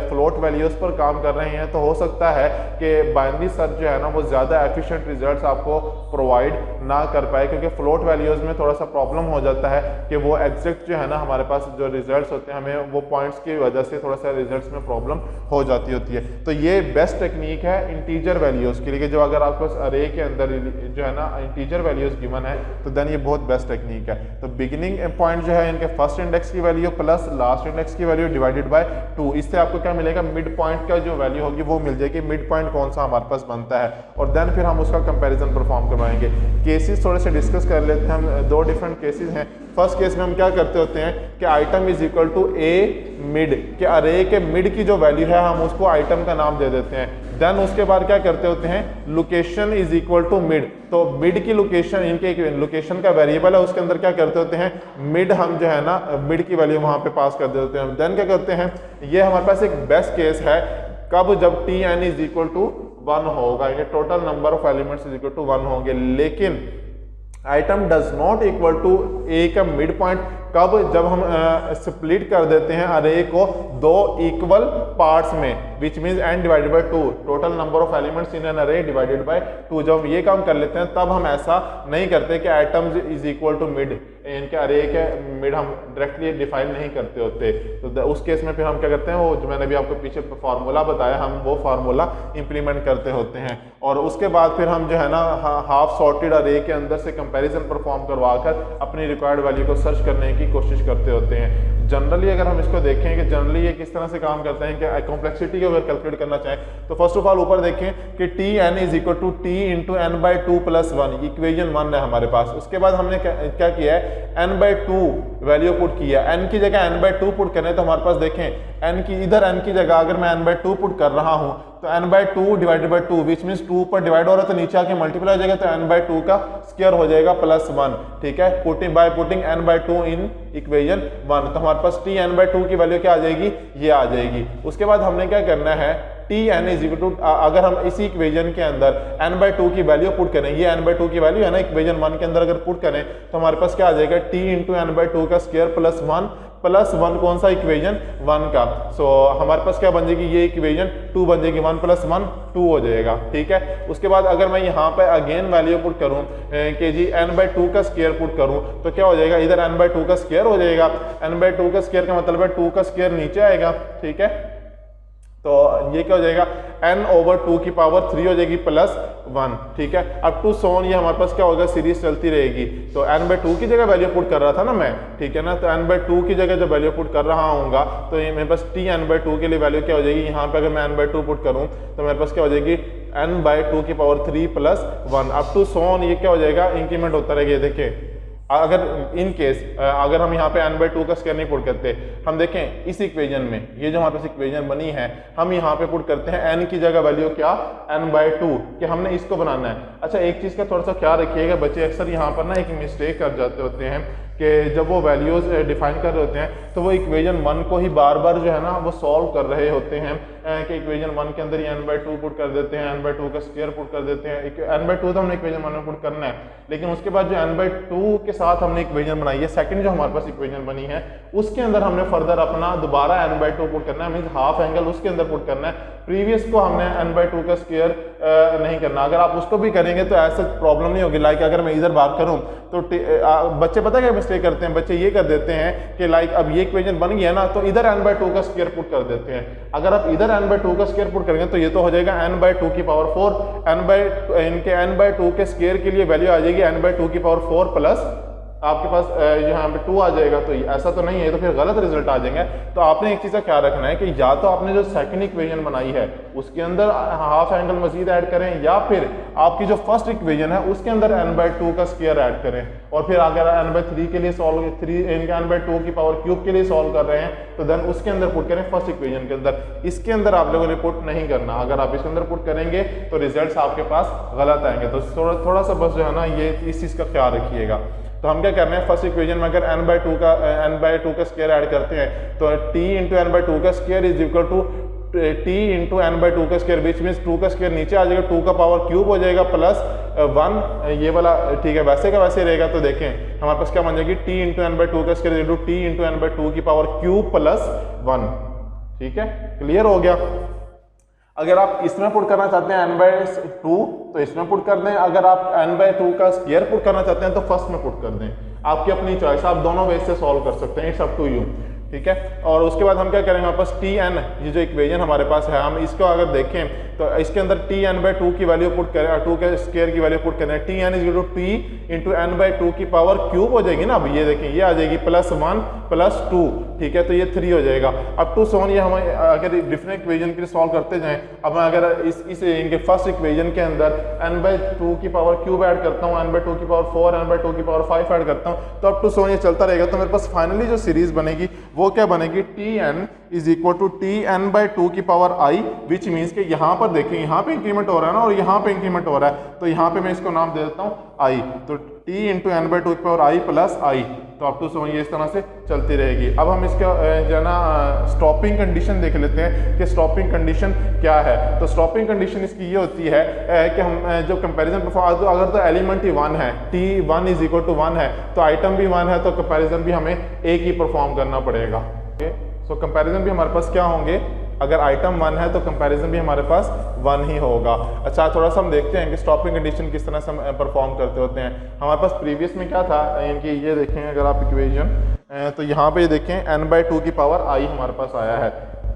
फ्लोट वैल्यूज पर काम कर रहे हैं तो हो सकता है कि बाइनरी सर्च जो है ना वो ज़्यादा एफिशिएंट रिजल्ट्स आपको प्रोवाइड ना कर पाए, क्योंकि फ्लोट वैल्यूज में थोड़ा सा प्रॉब्लम हो जाता है कि वो एग्जैक्ट जो है ना हमारे पास जो रिजल्ट्स होते हैं हमें वो पॉइंट्स की वजह से थोड़ा सा रिजल्ट्स में प्रॉब्लम हो जाती होती है। तो ये बेस्ट टेक्निक है इंटीजर वैल्यूज के लिए, जो अगर आपके पास अरे के अंदर जो है ना इंटीजर वैल्यूज गिवन है तो देन ये बहुत बेस्ट टेक्निक है। तो बिगिनिंग पॉइंट जो है इनके फर्स्ट इंडेक्स की वैल्यू प्लस लास्ट इंडेक्स की वैल्यू डिवाइडेड बाय 2, इससे आपको क्या मिलेगा, मिड पॉइंट का जो वैल्यू होगी वो मिल जाएगी, मिड पॉइंट कौन सा हमारे पास बनता है, और देन फिर हम उसका कंपैरिजन परफॉर्म करवाएंगे। केसेस थोड़े से डिस्कस कर लेते हैं हम, दो डिफरेंट केसेस हैं। फर्स्ट केस में हम क्या करते होते हैं कि item is equal to a mid, कि अरे के मिड की जो वैल्यू है हम उसको आइटम का नाम दे देते हैं। देन उसके बाद क्या करते होते हैं, location is equal to mid, तो मिड की लोकेशन, इनके लोकेशन का वेरिएबल है उसके अंदर क्या करते होते हैं, मिड हम जो है ना मिड की वैल्यू वहां पे पास कर देते हैं। देन क्या करते हैं, ये हमारे पास एक बेस्ट केस है कब, जब Tn इज इक्वल टू 1 होगा, ये total number of elements is equal to 1 होंगे, लेकिन item does not equal to A का मिड पॉइंट कब, जब हम स्प्लिट कर देते हैं अरे को दो इक्वल पार्ट्स में, which means n divided by 2, total number of elements in an अरे डिवाइडेड बाय 2। जब हम ये काम कर लेते हैं तब हम ऐसा नहीं करते कि items is equal to mid, इनके अरे के मिड हम डायरेक्टली डिफाइन नहीं करते होते। तो उस केस में फिर हम क्या करते हैं, वो जो मैंने भी आपको पीछे फार्मूला बताया, हम वो फार्मूला इंप्लीमेंट करते होते हैं, और उसके बाद फिर हम जो है ना हाफ सॉर्टेड अरे के अंदर से कंपैरिजन परफॉर्म करवाकर अपनी रिक्वायर्ड वैल्यू को सर्च करने की कोशिश करते होते हैं। जनरली अगर हम इसको देखें कि जनरली ये किस तरह से काम करते हैं कि कॉम्प्लेक्सिटी को अगर कैलकुलेट करना चाहें तो फर्स्ट ऑफ ऑल ऊपर देखें कि Tn is equal to T into n by 2 plus 1, equation 1 है हमारे पास। उसके बाद हमने क्या किया है, n बाई 2 वैल्यू पुट किया, n की जगह n बाई 2 पुट करें तो हमारे पास देखें n की इधर n की जगह अगर मैं n बाई 2 पुट कर रहा हूं तो n by 2 divided by 2, which means 2 पर डिवाइड हो रहा है तो नीचे आके मल्टीप्लाई हो जाएगा, तो n बाई 2 का स्क्वायर हो जाएगा प्लस 1, ठीक है, putting n by 2 in equation 1। तो हमारे पास Tn बाई 2 की वैल्यू क्या आ जाएगी, ये आ जाएगी। उसके बाद हमने क्या करना है, T N is equal to, अगर हम इसी इक्वेशन के अंदर n/2 की वैल्यू पुट करें, ये n/2 की वैल्यू है ना इक्वेशन 1 के अंदर, अगर पुट करें तो हमारे पास क्या आ जाएगा, t इंटू n/2 का स्क्वायर प्लस 1 कौन सा इक्वेशन 1 का। सो हमारे पास क्या बन जाएगी, ये इक्वेशन 2 बन जाएगी, 1 + 1 2 हो जाएगा, ठीक है। उसके बाद अगर मैं यहाँ पे अगेन वैल्यू पुट करूँ कि जी n/2 का स्क्वायर पुट करूँ तो क्या हो जाएगा, इधर n/2 का स्क्वायर हो जाएगा, n/2 का स्क्वायर का मतलब है 2 का स्क्वायर नीचे आएगा, ठीक है। तो ये क्या हो जाएगा, n/2 की पावर 3 हो जाएगी +1, ठीक है। अब टू सोन ये हमारे पास क्या होगा, सीरीज चलती रहेगी। तो n/2 की जगह वैल्यू पुट कर रहा था ना मैं, ठीक है ना, तो n/2 की जगह जब वैल्यू पुट कर रहा हूँगा तो ये मेरे पास t n/2 के लिए वैल्यू क्या हो जाएगी, यहाँ पे अगर मैं n/2 पुट करूँ तो मेरे पास क्या हो जाएगी, n/2 की पावर 3 + 1 अप टू सोन, ये क्या हो जाएगा, इंक्रीमेंट होता रहेगा। देखिए अगर इन केस अगर हम यहाँ पे n/2 का स्क्वायर नहीं पुट करते, हम देखें इस इक्वेशन में ये जो हमारे पास इक्वेशन बनी है, हम यहाँ पे पुट करते हैं n की जगह वैल्यू क्या, n/2, कि हमने इसको बनाना है। अच्छा एक चीज़ का थोड़ा सा ख्याल रखिएगा, बच्चे अक्सर यहाँ पर ना एक मिस्टेक कर जाते होते हैं कि जब वो वैल्यूज डिफाइन कर रहे होते हैं तो वो इक्वेशन 1 को ही बार बार जो है ना वो सॉल्व कर रहे होते हैं कि इक्वेशन 1 के अंदर ही n/2 पुट कर देते हैं, n/2 का स्क्वायर पुट कर देते हैं। n/2 तो हमने इक्वेशन 1 में पुट करना है, लेकिन उसके बाद जो n/2 के साथ हमने इक्वेशन बनाई है, सेकंड जो हमारे पास इक्वेशन बनी है उसके अंदर हमने फर्दर अपना दोबारा n/2 पुट करना है, मीन्स हाफ एंगल उसके अंदर पुट करना है। प्रीवियस को हमने n/2 का स्क्वायर नहीं करना। अगर आप उसको भी करेंगे तो ऐसा प्रॉब्लम नहीं होगी। लाइक अगर मैं इधर बात करूँ तो बच्चे पता क्या मिस्टेक करते हैं, बच्चे ये कर देते हैं कि लाइक अब ये इक्वेशन बन गया ना तो इधर n/2 का स्क्वायर पुट कर देते हैं। अगर आप इधर n/2 का स्क्वायर पुट करेंगे तो ये तो हो जाएगा n/2 की पावर 4, इनके n/2 के स्क्वायर के लिए वैल्यू आ जाएगी n/2 की पावर 4 प्लस आपके पास यहाँ पे 2 आ जाएगा। तो ऐसा तो नहीं है, तो फिर गलत रिजल्ट आ जाएंगे। तो आपने एक चीज़ का ख्याल रखना है कि या तो आपने जो सेकंड इक्वेशन बनाई है उसके अंदर हाफ एंगल मजीद ऐड करें, या फिर आपकी जो फर्स्ट इक्वेशन है उसके अंदर n/2 का स्क्वायर ऐड करें, और फिर अगर n/3 के लिए सॉल्व इनका n/2 की पावर क्यूब के लिए सॉल्व कर रहे हैं तो देन उसके अंदर पुट करें फर्स्ट इक्वेशन के अंदर। इसके अंदर आप लोगों ने पुट नहीं करना। अगर आप इसके अंदर पुट करेंगे तो रिजल्ट आपके पास गलत आएंगे। तो थोड़ा सा बस जो है ना ये इस चीज़ का ख्याल रखिएगा। तो हम क्या कर रहे हैं, फर्स्ट इक्वेशन में अगर n/2 का स्क्वायर ऐड करते हैं तो t इंटू n/2 का square is equal to t into n/2 का स्क्वायर, विच मीन्स 2 का स्क्वायर नीचे आ जाएगा, 2 का पावर क्यूब हो जाएगा +1 ये वाला, ठीक है, वैसे का वैसे रहेगा। तो देखें हमारे पास क्या बन जाएगी, t इंटू n/2 का square into t into n/2 की पावर क्यूब +1, ठीक है, क्लियर हो गया। अगर आप इसमें पुट करना चाहते हैं n/2 तो इसमें पुट कर दें, अगर आप n/2 का स्क्वायर पुट करना चाहते हैं तो फर्स्ट में पुट कर दें, आपकी अपनी चॉइस, आप दोनों वे से सॉल्व कर सकते हैं, इट्स अप टू यू, ठीक है। और उसके बाद हम क्या करेंगे, हमारे पास tn ये जो इक्वेशन हमारे पास है, हम इसको अगर देखें तो इसके अंदर tn/2 की वैल्यू पुट करें, 2 के स्क्वायर की वैल्यू पुट करें, tn is equal to t into n/2 की पावर क्यूब हो जाएगी ना। अब ये देखें ये आ जाएगी +1 + 2, ठीक है, तो ये 3 हो जाएगा। अब टू सोन ये हम अगर डिफरेंट इक्वेशन के लिए सॉल्व करते जाएं, अब मैं अगर इस इनके फर्स्ट इक्वेशन के अंदर n/2 की पावर क्यूब ऐड करता हूँ, n/2 की पावर 4, n/2 की पावर 5 ऐड करता हूँ, तो अब टू सोन ये चलता रहेगा। तो मेरे पास फाइनली जो सीरीज बनेगी वो क्या बनेगी, tn is equal to tn/2 की पावर i, विच मीन्स कि यहाँ पर देखें यहाँ पे इंक्रीमेंट हो रहा है ना और यहाँ पे इंक्रीमेंट हो रहा है, तो यहाँ पे मैं इसको नाम दे देता हूँ i, तो t इंटू n/2 की पावर i प्लस i। तो अब तो समझ ये इस तरह से चलती रहेगी। अब हम इसका जो है ना स्टॉपिंग कंडीशन देख लेते हैं कि स्टॉपिंग कंडीशन क्या है। तो स्टॉपिंग कंडीशन इसकी ये होती है कि हम जो कंपैरिजन परफॉर्म, तो अगर तो एलिमेंट ही 1 है, t1 इज इक्वल टू 1 है, तो आइटम भी 1 है, तो कंपैरिजन भी हमें एक ही परफॉर्म करना पड़ेगा। सो कंपैरिजन भी हमारे पास क्या होंगे, अगर आइटम 1 है तो कंपैरिजन भी हमारे पास 1 ही होगा। अच्छा थोड़ा सा हम देखते हैं कि स्टॉपिंग कंडीशन किस तरह से हम परफॉर्म करते होते हैं। हमारे पास प्रीवियस में क्या था, इनकी ये देखें अगर आप इक्वेशन, तो यहाँ पे देखें n/2 की पावर i हमारे पास आया है,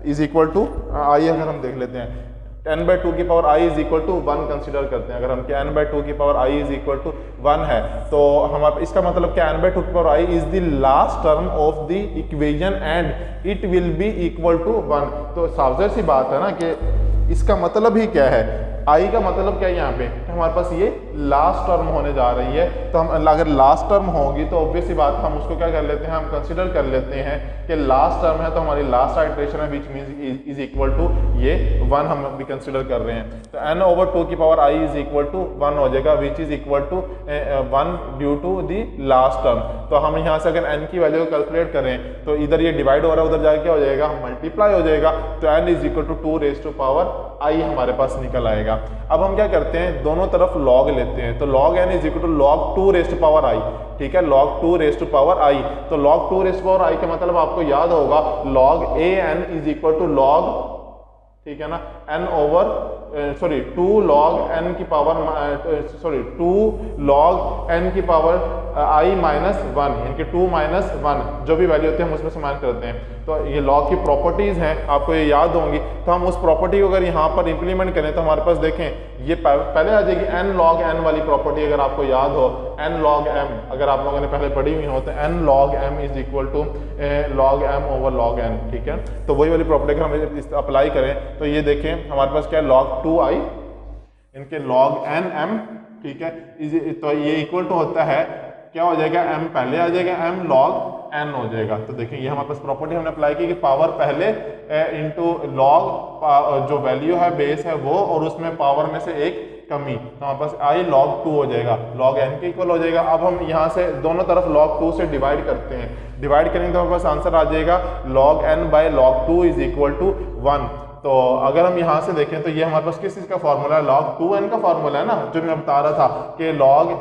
इज इक्वल टू i, अगर हम देख लेते हैं n/2 की power i is equal to 1 consider करते हैं। अगर हम क्या n/2 की power i is equal to 1 है तो हमारे इसका मतलब क्या, n/2 की power i is the last term of the equation and it will be equal to 1। तो साफ सी बात है ना कि इसका मतलब ही क्या है, आई का मतलब क्या है यहाँ पे कि हमारे पास ये लास्ट टर्म होने जा रही है, तो हम अगर लास्ट टर्म होगी तो ऑब्वियसली बात हम उसको क्या कर लेते हैं, हम कंसिडर कर लेते हैं कि लास्ट टर्म है तो हमारी लास्ट आइटरेशन है which means is equal to ये 1 हम भी कंसिडर कर रहे हैं। तो n ओवर 2 की power i is equal to 1 हो जाएगा which is equal to 1 due to the last term. तो हम यहाँ से अगर n की वैल्यू को कैलकुलेट करें तो इधर ये डिवाइड हो रहा है, उधर जाके क्या हो जाएगा, मल्टीप्लाई हो जाएगा। तो n is equal to 2 raise to power i हमारे पास निकल आएगा। अब हम क्या करते हैं, दोनों तरफ log लेते हैं, तो log n is equal to log 2 raise to power i, ठीक है, log 2 raise to power i। तो log 2 raise to power i का मतलब आपको याद होगा log a n is equal to log, ठीक है ना, n ओवर 2 log n की पावर 2 log n की पावर i माइनस 1, यानी कि 2 माइनस 1 जो भी वैल्यू होती है हम उसमें से मान करते हैं। तो ये log की प्रॉपर्टीज हैं, आपको ये याद होंगी। तो हम उस प्रॉपर्टी को अगर यहाँ पर इंप्लीमेंट करें तो हमारे पास देखें ये पहले आ जाएगी n log n वाली प्रॉपर्टी, अगर आपको याद हो n log m, अगर आप लोगों ने पहले पढ़ी हुई हो तो n log m is equal to log m over log n, ठीक है। तो वही वाली प्रॉपर्टी अगर हम अप्लाई करें तो ये देखें हमारे पास क्या है, log 2i इनके log n m, ठीक है, तो ये इक्वल टू होता है, क्या हो जाएगा, m पहले आ जाएगा, m log n हो जाएगा। तो देखिए ये हमारे पास प्रॉपर्टी हमने अप्लाई की कि पावर पहले इनटू log जो वैल्यू है बेस है वो, और उसमें पावर में से एक कमी, तो हमारे पास i log 2 हो जाएगा, log n के इक्वल हो जाएगा। अब हम यहाँ से दोनों तरफ log 2 से डिवाइड करते हैं, डिवाइड करेंगे तो हमारे पास आंसर आ जाएगा log n by log 2 is equal to 1। तो अगर हम यहाँ से देखें तो ये हमारे पास किस चीज़ का फॉर्मूला है, log 2n का फॉर्मूला है ना, जो मैं बता रहा था कि log,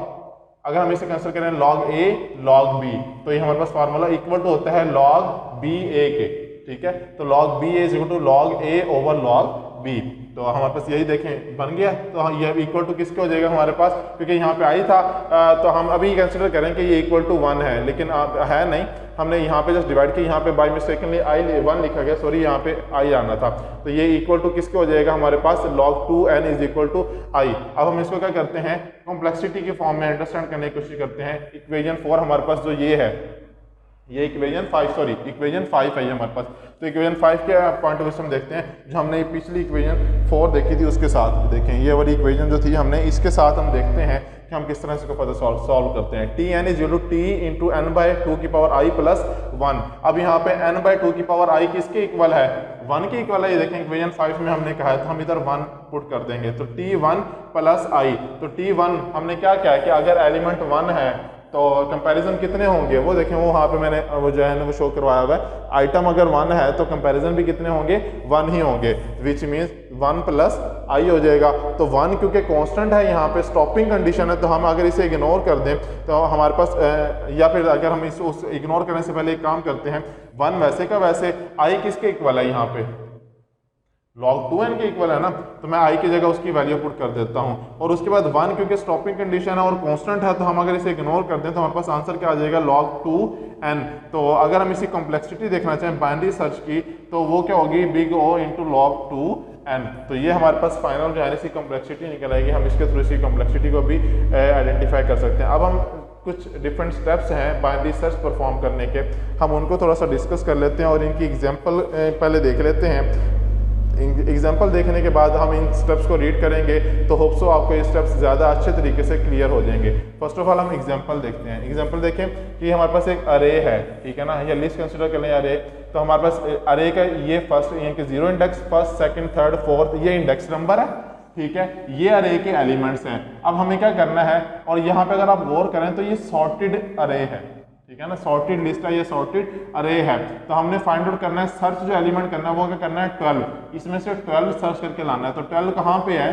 अगर हम इसे कंसिडर करें log a log b, तो ये हमारे पास फार्मूला इक्वल टू होता है log b a के, ठीक है। तो log b a is equal to log a over log b। तो हमारे पास यही देखें बन गया, तो ये इक्वल टू किसके हो जाएगा हमारे पास, क्योंकि यहाँ पे आई था तो हम अभी कंसिडर करें कि ये इक्वल टू 1 है, लेकिन है नहीं, हमने यहाँ पे जस्ट डिवाइड किया, यहाँ पे बाय मिस्टेकली i 1 लिखा गया, सॉरी यहाँ पे i आना था। तो ये इक्वल टू किसके हो जाएगा हमारे पास, log 2n is equal to i। अब हम इसको क्या करते हैं, कॉम्प्लेक्सिटी के फॉर्म में अंडरस्टैंड करने की कोशिश करते हैं। इक्वेशन 4 हमारे पास जो ये है, ये इक्वेशन 5 है ये हमारे पास। तो इक्वेशन 5 के पॉइंट ऑफ व्यू से हम देखते हैं, जो हमने पिछली इक्वेशन 4 देखी थी उसके साथ देखें, ये वाली इक्वेशन जो थी हमने इसके साथ हम देखते हैं कि हम किस तरह इसको पता सॉल्व करते हैं। T N is equal to T into N by 2 की पावर आई प्लस 1। अब यहाँ पे n बाई 2 की पावर आई किसके इक्वल है, 1 के इक्वल है। ये देखें इक्वेशन 5 में हमने कहा है तो हम इधर 1 पुट कर देंगे, तो t1 प्लस आई। तो t1 हमने क्या किया है कि अगर एलिमेंट 1 है तो कंपैरिजन कितने होंगे, वो देखें वो वहाँ पे मैंने वो जो है ना वो शो करवाया हुआ है। आइटम अगर 1 है तो कंपैरिजन भी कितने होंगे, 1 ही होंगे, विच मीन्स 1 प्लस आई हो जाएगा। तो 1 क्योंकि कांस्टेंट है, यहाँ पे स्टॉपिंग कंडीशन है, तो हम अगर इसे इग्नोर कर दें तो हमारे पास या फिर अगर हम इस उस इग्नोर करने से पहले एक काम करते हैं, 1 वैसे का वैसे, आई किसके इक्वल है, यहाँ पे log 2n के इक्वल है ना, तो मैं i की जगह उसकी वैल्यू पुट कर देता हूँ। और उसके बाद 1 क्योंकि स्टॉपिंग कंडीशन है और कांस्टेंट है, तो हम अगर इसे इग्नोर कर दें तो हमारे पास आंसर क्या आ जाएगा, log 2n। तो अगर हम इसी कॉम्प्लेक्सिटी देखना चाहें बाइनरी सर्च की, तो वो क्या होगी, big O into log 2n। तो ये हमारे पास फाइनल जो है इसी कॉम्प्लेक्सिटी निकल आएगी। हम इसके थ्रू इसी कॉम्प्लेक्सिटी को भी आइडेंटिफाई कर सकते हैं। अब हम कुछ डिफरेंट स्टेप्स हैं बाइनरी सर्च परफॉर्म करने के, हम उनको थोड़ा सा डिस्कस कर लेते हैं और इनकी एग्जाम्पल पहले देख लेते हैं। एग्जाम्पल देखने के बाद हम इन स्टेप्स को रीड करेंगे तो होप सो आपको ये स्टेप्स ज़्यादा अच्छे तरीके से क्लियर हो जाएंगे। फर्स्ट ऑफ ऑल हम एग्जाम्पल देखते हैं। एग्जाम्पल देखें कि हमारे पास एक अरे है, ठीक है ना, या लिस्ट कंसिडर कर लें अरे। तो हमारे पास अरे का ये फर्स्ट यानी कि 0 index, first, second, third, fourth, ये इंडेक्स नंबर है, ठीक है, ये अरे के एलिमेंट्स हैं। अब हमें क्या करना है, और यहाँ पे अगर आप गौर करें तो ये सॉर्टेड अरे है, ठीक है ना, सॉर्टेड लिस्ट है, ये सॉर्टेड अरे है। तो हमने फाइंड आउट करना है, सर्च जो एलिमेंट करना है वो क्या करना है, 12, इसमें से 12 सर्च करके लाना है। तो 12 कहाँ पे है,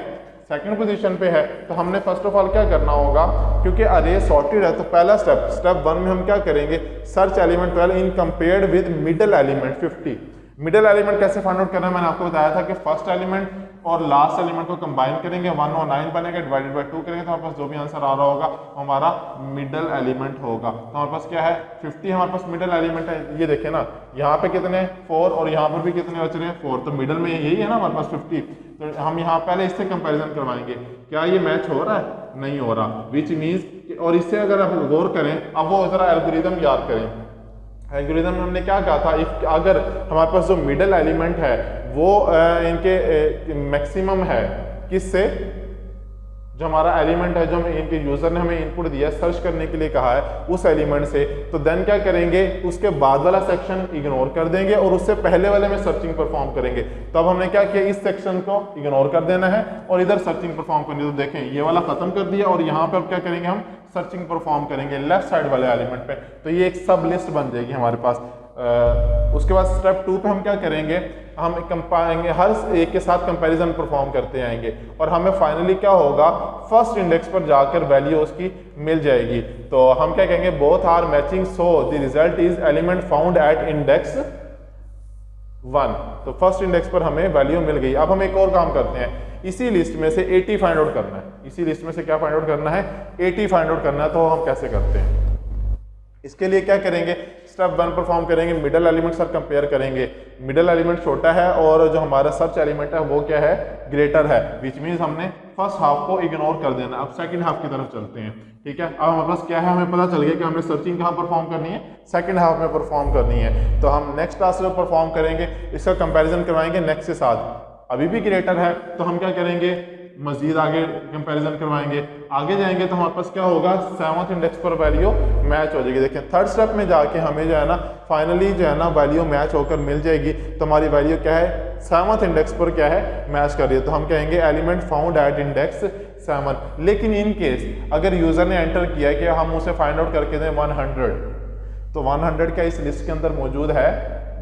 सेकंड पोजीशन पे है। तो हमने फर्स्ट ऑफ ऑल क्या करना होगा, क्योंकि अरे सॉर्टेड है तो पहला स्टेप 1 में हम क्या करेंगे, search element 12 in compared with middle element 50। Middle element कैसे फाइंड आउट करना है, मैंने आपको बताया था कि फर्स्ट एलिमेंट और लास्ट एलिमेंट को कंबाइन करेंगे, 1 और 9 बनेगा, डिवाइडेड बाय 2 करेंगे तो हमारे पास जो भी आंसर आ रहा होगा वो हमारा मिडल एलिमेंट होगा। तो हमारे पास क्या है, 50 हमारे पास मिडल एलिमेंट है। ये देखें ना, यहाँ पे कितने 4 और यहाँ पर भी कितने बच रहे हैं 4, तो मिडल में यही है ना हमारे पास 50। तो हम यहाँ पहले इससे कंपेरिजन करवाएंगे, क्या ये मैच हो रहा है, नहीं हो रहा, विच मीन्स। और इससे अगर आप गौर करें, अब वो जरा एल्गोरिदम याद करें। एल्गोरिदम में हमने क्या कहा था, इफ अगर हमारे पास जो मिडल एलिमेंट है वो इनके मैक्सिमम है, किससे, जो हमारा एलिमेंट है, जो हम इनके यूजर ने हमें इनपुट दिया सर्च करने के लिए कहा है, उस एलिमेंट से। तो देन क्या करेंगे, उसके बाद वाला सेक्शन इग्नोर कर देंगे और उससे पहले वाले में सर्चिंग परफॉर्म करेंगे। तो अब हमने क्या किया, इस सेक्शन को इग्नोर कर देना है और इधर सर्चिंग परफॉर्म करनी है। तो देखें ये वाला खत्म कर दिया और यहाँ पे अब क्या करेंगे, हम सर्चिंग परफॉर्म करेंगे लेफ्ट साइड वाले एलिमेंट पे। तो ये एक सब लिस्ट बन जाएगी हमारे पास। उसके बाद स्टेप 2 पे हम क्या करेंगे, हम कंपाएंगे, हर एक के साथ कंपैरिजन परफॉर्म करते आएंगे और हमें फाइनली क्या होगा, फर्स्ट इंडेक्स पर जाकर वैल्यू उसकी मिल जाएगी। तो हम क्या कहेंगे, both are matching so the result is element found at index 1। तो फर्स्ट इंडेक्स पर हमें वैल्यू मिल गई। अब हम एक और काम करते हैं, इसी लिस्ट में से 80 फाइंड आउट करना है। इसी लिस्ट में से क्या फाइंड आउट करना है, 80 फाइंड आउट करना है। तो हम कैसे करते हैं, इसके लिए क्या करेंगे, स्टेप 1 परफॉर्म करेंगे, मिडल एलिमेंट सर कंपेयर करेंगे। मिडल एलिमेंट छोटा है और जो हमारा सर्च एलिमेंट है वो क्या है, ग्रेटर है, विच मीन्स हमने फर्स्ट हाफ को इग्नोर कर देना। अब सेकंड हाफ की तरफ चलते हैं, ठीक है। अब हमारे पास क्या है, हमें पता चल गया कि हमें सर्चिंग कहाँ परफॉर्म करनी है, सेकंड हाफ में परफॉर्म करनी है। तो हम नेक्स्ट टास्क में परफॉर्म करेंगे, इसका कंपैरिजन करवाएंगे नेक्स्ट के साथ। अभी भी ग्रेटर है तो हम क्या करेंगे, मजीद आगे कंपैरिजन करवाएंगे। आगे जाएंगे तो हमारे पास क्या होगा, 7th इंडेक्स पर वैल्यू मैच हो जाएगी। देखिए थर्ड स्टेप में जाके हमें जो है ना फाइनली जो है ना वैल्यू मैच होकर मिल जाएगी। तो हमारी वैल्यू क्या है, 7th इंडेक्स पर क्या है, मैच कर रही है। तो हम कहेंगे एलिमेंट फाउंड एट इंडेक्स 7। लेकिन इन केस अगर यूजर ने एंटर किया है कि हम उसे फाइंड आउट करके दें 100, तो 100 क्या इस लिस्ट के अंदर मौजूद है,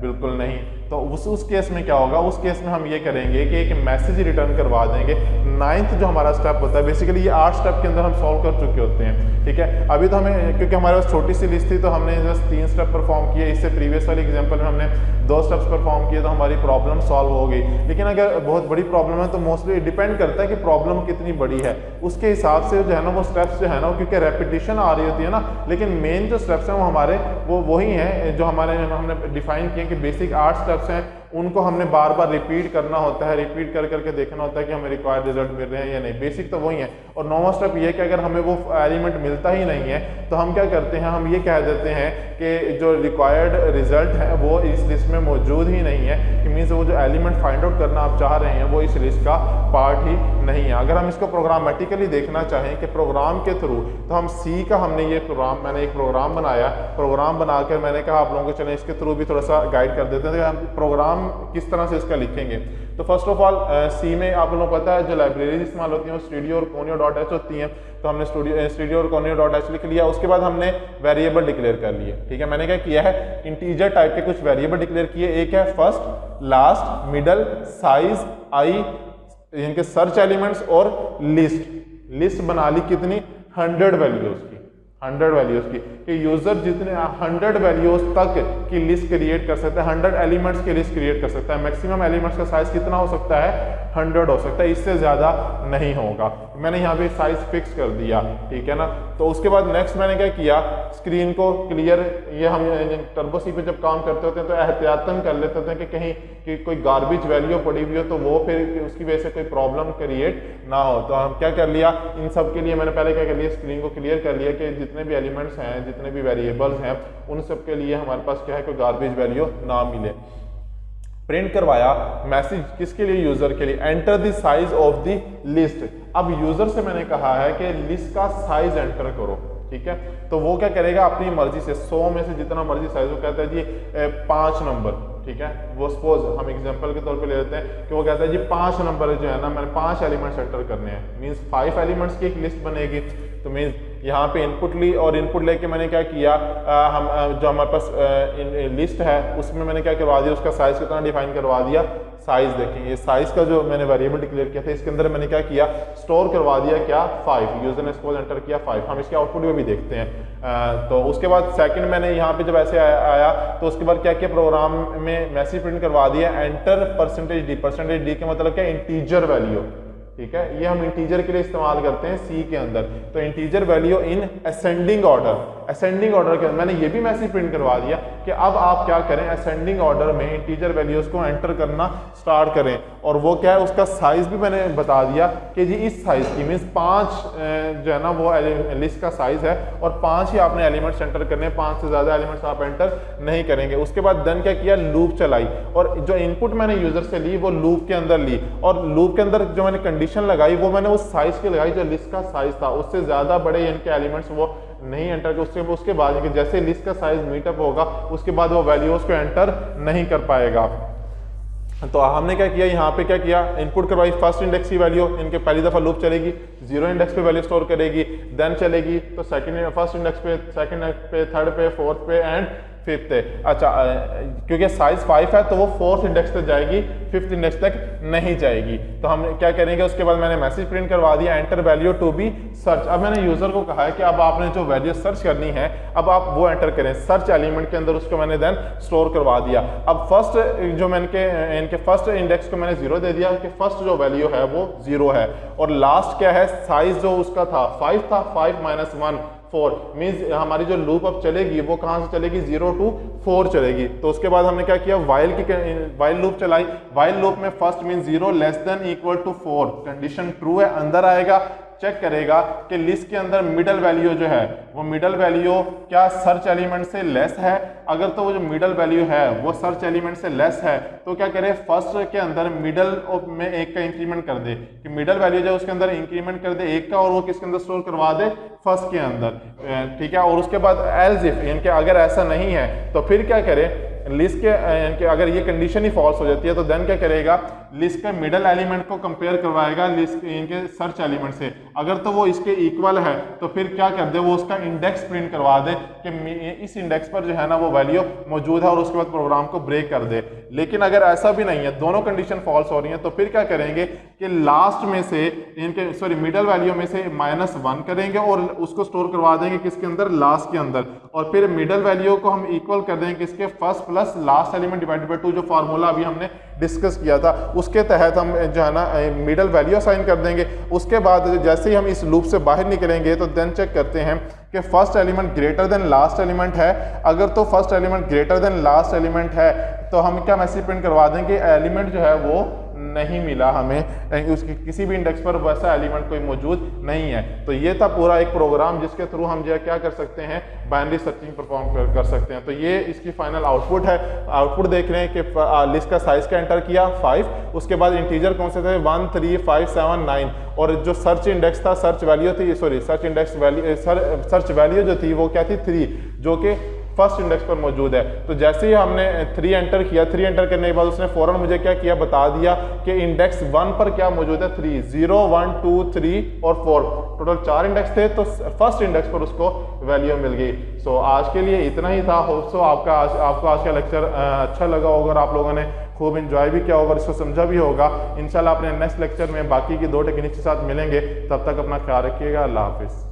बिल्कुल नहीं। तो उस केस में क्या होगा, उस केस में हम ये करेंगे कि एक मैसेज रिटर्न करवा देंगे। 9th जो हमारा स्टेप होता है, बेसिकली ये 8 स्टेप के अंदर हम सॉल्व कर चुके होते हैं, ठीक है। अभी तो हमें, क्योंकि हमारे पास छोटी सी लिस्ट थी तो हमने जस्ट 3 स्टेप परफॉर्म किए। इससे प्रीवियस वाली एग्जांपल में हमने 2 स्टेप्स परफॉर्म किए तो हमारी प्रॉब्लम सॉल्व हो गई। लेकिन अगर बहुत बड़ी प्रॉब्लम है तो मोस्टली डिपेंड करता है कि प्रॉब्लम कितनी बड़ी है, उसके हिसाब से जो है ना वो स्टेप्स जो है ना, क्योंकि रेपिटेशन आ रही होती है ना। लेकिन मेन जो स्टेप्स हैं वो हमारे वही हैं जो हमने डिफाइन किए कि बेसिक 8 स्टेप्स हैं, उनको हमने बार बार रिपीट करना होता है, रिपीट कर करके देखना होता है कि हमें रिक्वायर्ड रिजल्ट मिल रहे हैं या नहीं। बेसिक तो वही है। और 9वां स्टेप ये है कि अगर हमें वो एलिमेंट मिलता ही नहीं है तो हम क्या करते हैं, हम ये कह देते हैं कि जो रिक्वायर्ड रिजल्ट है वो इस लिस्ट में मौजूद ही नहीं है, कि मीन्स वो जो एलिमेंट फाइंड आउट करना आप चाह रहे हैं वो इस लिस्ट का पार्ट ही नहीं है। अगर हम इसको प्रोग्रामेटिकली देखना चाहें कि प्रोग्राम के थ्रू, तो हम सी का हमने ये प्रोग्राम, मैंने एक प्रोग्राम बनाया, प्रोग्राम बनाकर मैंने कहा आप लोगों को चलें इसके थ्रू भी थोड़ा सा गाइड कर देते हैं कि हम प्रोग्राम किस तरह से इसका लिखेंगे। तो फर्स्ट ऑफ ऑल सी में आप लोगों को पता है जो लाइब्रेरीज इस्तेमाल होती हैं वो स्टूडियो और conio.h होती हैं। तो हमने स्टूडियो और conio.h लिख लिया। उसके बाद हमने वेरिएबल डिक्लेयर कर लिए, ठीक है। मैंने क्या किया है, इंटीजर टाइप के कुछ वेरिएबल डिक्लेयर किए। एक है फर्स्ट, लास्ट, मिडल, साइज, आई, इनके सर्च एलिमेंट्स और लिस्ट बना ली। कितनी, 100 वैल्यूज की, 100 वैल्यूज की, कि यूजर जितने 100 वैल्यूज तक की लिस्ट क्रिएट कर सकता है, 100 एलिमेंट्स की लिस्ट क्रिएट कर सकता है। मैक्सिमम एलिमेंट्स का साइज कितना हो सकता है, 100 हो सकता है, इससे ज्यादा नहीं होगा। मैंने यहाँ पे साइज फिक्स कर दिया, ठीक है ना। तो उसके बाद नेक्स्ट मैंने क्या किया, स्क्रीन को क्लियर, ये हम टर्बो सी पे जब काम करते होते हैं तो एहतियातन कर लेते होते हैं कि कहीं कि कोई गार्बेज वैल्यू पड़ी हुई हो तो वो फिर उसकी वजह से कोई प्रॉब्लम क्रिएट ना हो। तो हम क्या कर लिया, इन सब के लिए मैंने पहले क्या कर लिया, स्क्रीन को क्लियर कर लिया कि जितने भी एलिमेंट्स हैं, जितने भी वेरिएबल्स हैं, उन सब के लिए हमारे पास क्या है, कोई गार्बेज वैल्यू ना मिले। प्रिंट करवाया मैसेज किसके लिए, यूजर के लिए, enter the size of the list. अब यूजर से मैंने कहा है कि लिस्ट का साइज एंटर करो, ठीक है। तो वो क्या करेगा, अपनी मर्जी से 100 में से जितना मर्जी साइज, वो कहता है जी 5 नंबर, ठीक है। वो सपोज हम एग्जांपल के तौर पे ले लेते हैं कि वो कहता है जी 5 नंबर जो है ना, मैंने 5 एलिमेंट्स एंटर करने हैं, मीन्स 5 एलिमेंट्स की एक लिस्ट बनेगी। तो मीन्स यहाँ पे इनपुट ली और इनपुट लेके मैंने क्या किया, हम जो हमारे पास लिस्ट है उसमें मैंने क्या करवा दिया, उसका साइज कितना डिफाइन करवा दिया। साइज देखें, ये साइज का जो मैंने वेरिएबल डिक्लेयर किया था इसके अंदर मैंने क्या किया, स्टोर करवा दिया क्या, 5। यूजर ने सपोज एंटर किया 5। हम इसके आउटपुट में भी देखते हैं। तो उसके बाद सेकंड मैंने यहाँ पे जब ऐसे आया तो उसके बाद क्या किया, प्रोग्राम में मैसेज प्रिंट करवा दिया, एंटर %d। %d का मतलब क्या, इंटीजर वैल्यू, ठीक है। ये हम इंटीजर के लिए इस्तेमाल करते हैं सी के अंदर। तो integer value in ascending order, ascending order के मैंने ये भी मैसेज प्रिंट करवा दिया कि अब आप क्या करें, असेंडिंग ऑर्डर में इंटीजर वैल्यूज को एंटर करना स्टार्ट करें। और वो क्या है, उसका साइज भी मैंने बता दिया कि जी इस साइज की मीन्स 5 जो है ना वो लिस्ट का साइज है और 5 ही आपने एलिमेंट्स एंटर करने, 5 से ज़्यादा एलिमेंट्स आप एंटर नहीं करेंगे। उसके बाद देन क्या किया, लूप चलाई और जो इनपुट मैंने यूजर से ली वो लूप के अंदर ली और लूप के अंदर जो मैंने कंडीशन लगाई वो मैंने उस साइज की लगाई जो लिस्ट का साइज था, उससे ज़्यादा बड़े इनके एलिमेंट्स वो नहीं एंटर कर। उसके बाद जैसे लिस्ट का साइज मीटअप होगा उसके बाद वो वैल्यूज को एंटर नहीं कर पाएगा। तो हमने क्या किया, यहाँ पे क्या किया, इनपुट करवाई, फर्स्ट इंडेक्स की वैल्यू इनके पहली दफा लूप चलेगी, 0 इंडेक्स पे वैल्यू स्टोर करेगी, देन चलेगी तो फर्स्ट इंडेक्स पे, सेकंड इंडेक्स पे, थर्ड पे, फोर्थ पे एंड फिफ्थ है। अच्छा क्योंकि साइज 5 है तो वो फोर्थ इंडेक्स तक जाएगी, फिफ्थ इंडेक्स तक नहीं जाएगी। तो हम क्या करेंगे, उसके बाद मैंने मैसेज प्रिंट करवा दिया, enter value to be search. अब मैंने यूजर को कहा है कि अब आपने जो वैल्यू सर्च करनी है अब आप वो एंटर करें, सर्च एलिमेंट के अंदर उसको मैंने देन स्टोर करवा दिया। अब फर्स्ट जो मैंने इनके फर्स्ट इंडेक्स को मैंने 0 दे दिया कि फर्स्ट जो वैल्यू है वो 0 है और लास्ट क्या है, साइज जो उसका था 5 था, 5 - 1 4 मीन्स हमारी जो लूप अब चलेगी वो कहाँ से चलेगी, 0 to 4 चलेगी। तो उसके बाद हमने क्या किया, वाइल लूप चलाई। वाइल लूप में first mean 0 less than equal to 4, condition true है, अंदर आएगा, चेक करेगा कि लिस्ट के अंदर मिडल वैल्यू जो है वो मिडल वैल्यू क्या सर्च एलिमेंट से लेस है। अगर तो वो जो मिडल वैल्यू है वो सर्च एलिमेंट से लेस है तो क्या करे, फर्स्ट के अंदर मिडल में 1 का इंक्रीमेंट कर दे कि मिडल वैल्यू जो उसके अंदर इंक्रीमेंट कर दे 1 का और वो किसके अंदर स्टोर करवा दे, फर्स्ट के अंदर, ठीक है। और उसके बाद एल्स इफ इनके अगर ऐसा नहीं है तो फिर क्या करे, लिस्ट के अगर ये कंडीशन ही फॉल्स हो जाती है तो देन क्या करेगा, लिस्ट के मिडल एलिमेंट को कंपेयर करवाएगा लिस्ट इनके सर्च एलिमेंट से। अगर तो वो इसके इक्वल है तो फिर क्या कर दे, वो उसका इंडेक्स प्रिंट करवा दे कि इस इंडेक्स पर जो है ना वो वैल्यू मौजूद है और उसके बाद प्रोग्राम को ब्रेक कर दे। लेकिन अगर ऐसा भी नहीं है, दोनों कंडीशन फॉल्स हो रही है तो फिर क्या करेंगे कि लास्ट में से इनके मिडल वैल्यू में से -1 करेंगे और उसको स्टोर करवा देंगे किसके अंदर, लास्ट के अंदर। और फिर मिडल वैल्यू को हम इक्वल कर देंगे किसके, first plus last element divided by 2, जो फार्मूला अभी हमने डिस्कस किया था उसके तहत हम जो है ना मिडल वैल्यू असाइन कर देंगे। उसके बाद जैसे ही हम इस लूप से बाहर निकलेंगे तो देन चेक करते हैं कि first element greater than last element है। अगर तो first element greater than last element है तो हम क्या मैसेज प्रिंट करवा देंगे, एलिमेंट जो है वो नहीं मिला हमें, उसकी किसी भी इंडेक्स पर वैसा एलिमेंट कोई मौजूद नहीं है। तो ये था पूरा एक प्रोग्राम जिसके थ्रू हम जो क्या कर सकते हैं, बाइनरी सर्चिंग परफॉर्म कर सकते हैं। तो ये इसकी फाइनल आउटपुट है। आउटपुट देख रहे हैं कि लिस्ट का साइज का एंटर किया 5, उसके बाद इंटीजर कौन से थे 1 3 5 7 9 और जो सर्च इंडेक्स था, सर्च वैल्यू थी, sorry search index value, search value जो थी वो क्या थी 3, जो कि फर्स्ट इंडेक्स पर मौजूद है। तो जैसे ही हमने 3 एंटर किया, 3 एंटर करने के बाद उसने फौरन मुझे क्या किया, बता दिया कि इंडेक्स 1 पर क्या मौजूद है, 3, 0 1 2 3 और 4, टोटल 4 इंडेक्स थे तो फर्स्ट इंडेक्स पर उसको वैल्यू मिल गई। सो आज के लिए इतना ही था। होप सो आपको आज का लेक्चर अच्छा लगा होगा और आप लोगों ने खूब एंजॉय भी किया होगा, इसको समझा भी होगा। इंशाल्लाह अपने नेक्स्ट लेक्चर में बाकी की 2 टेक्निक्स के साथ मिलेंगे। तब तक अपना ख्याल रखिएगा। अल्लाह हाफिज़।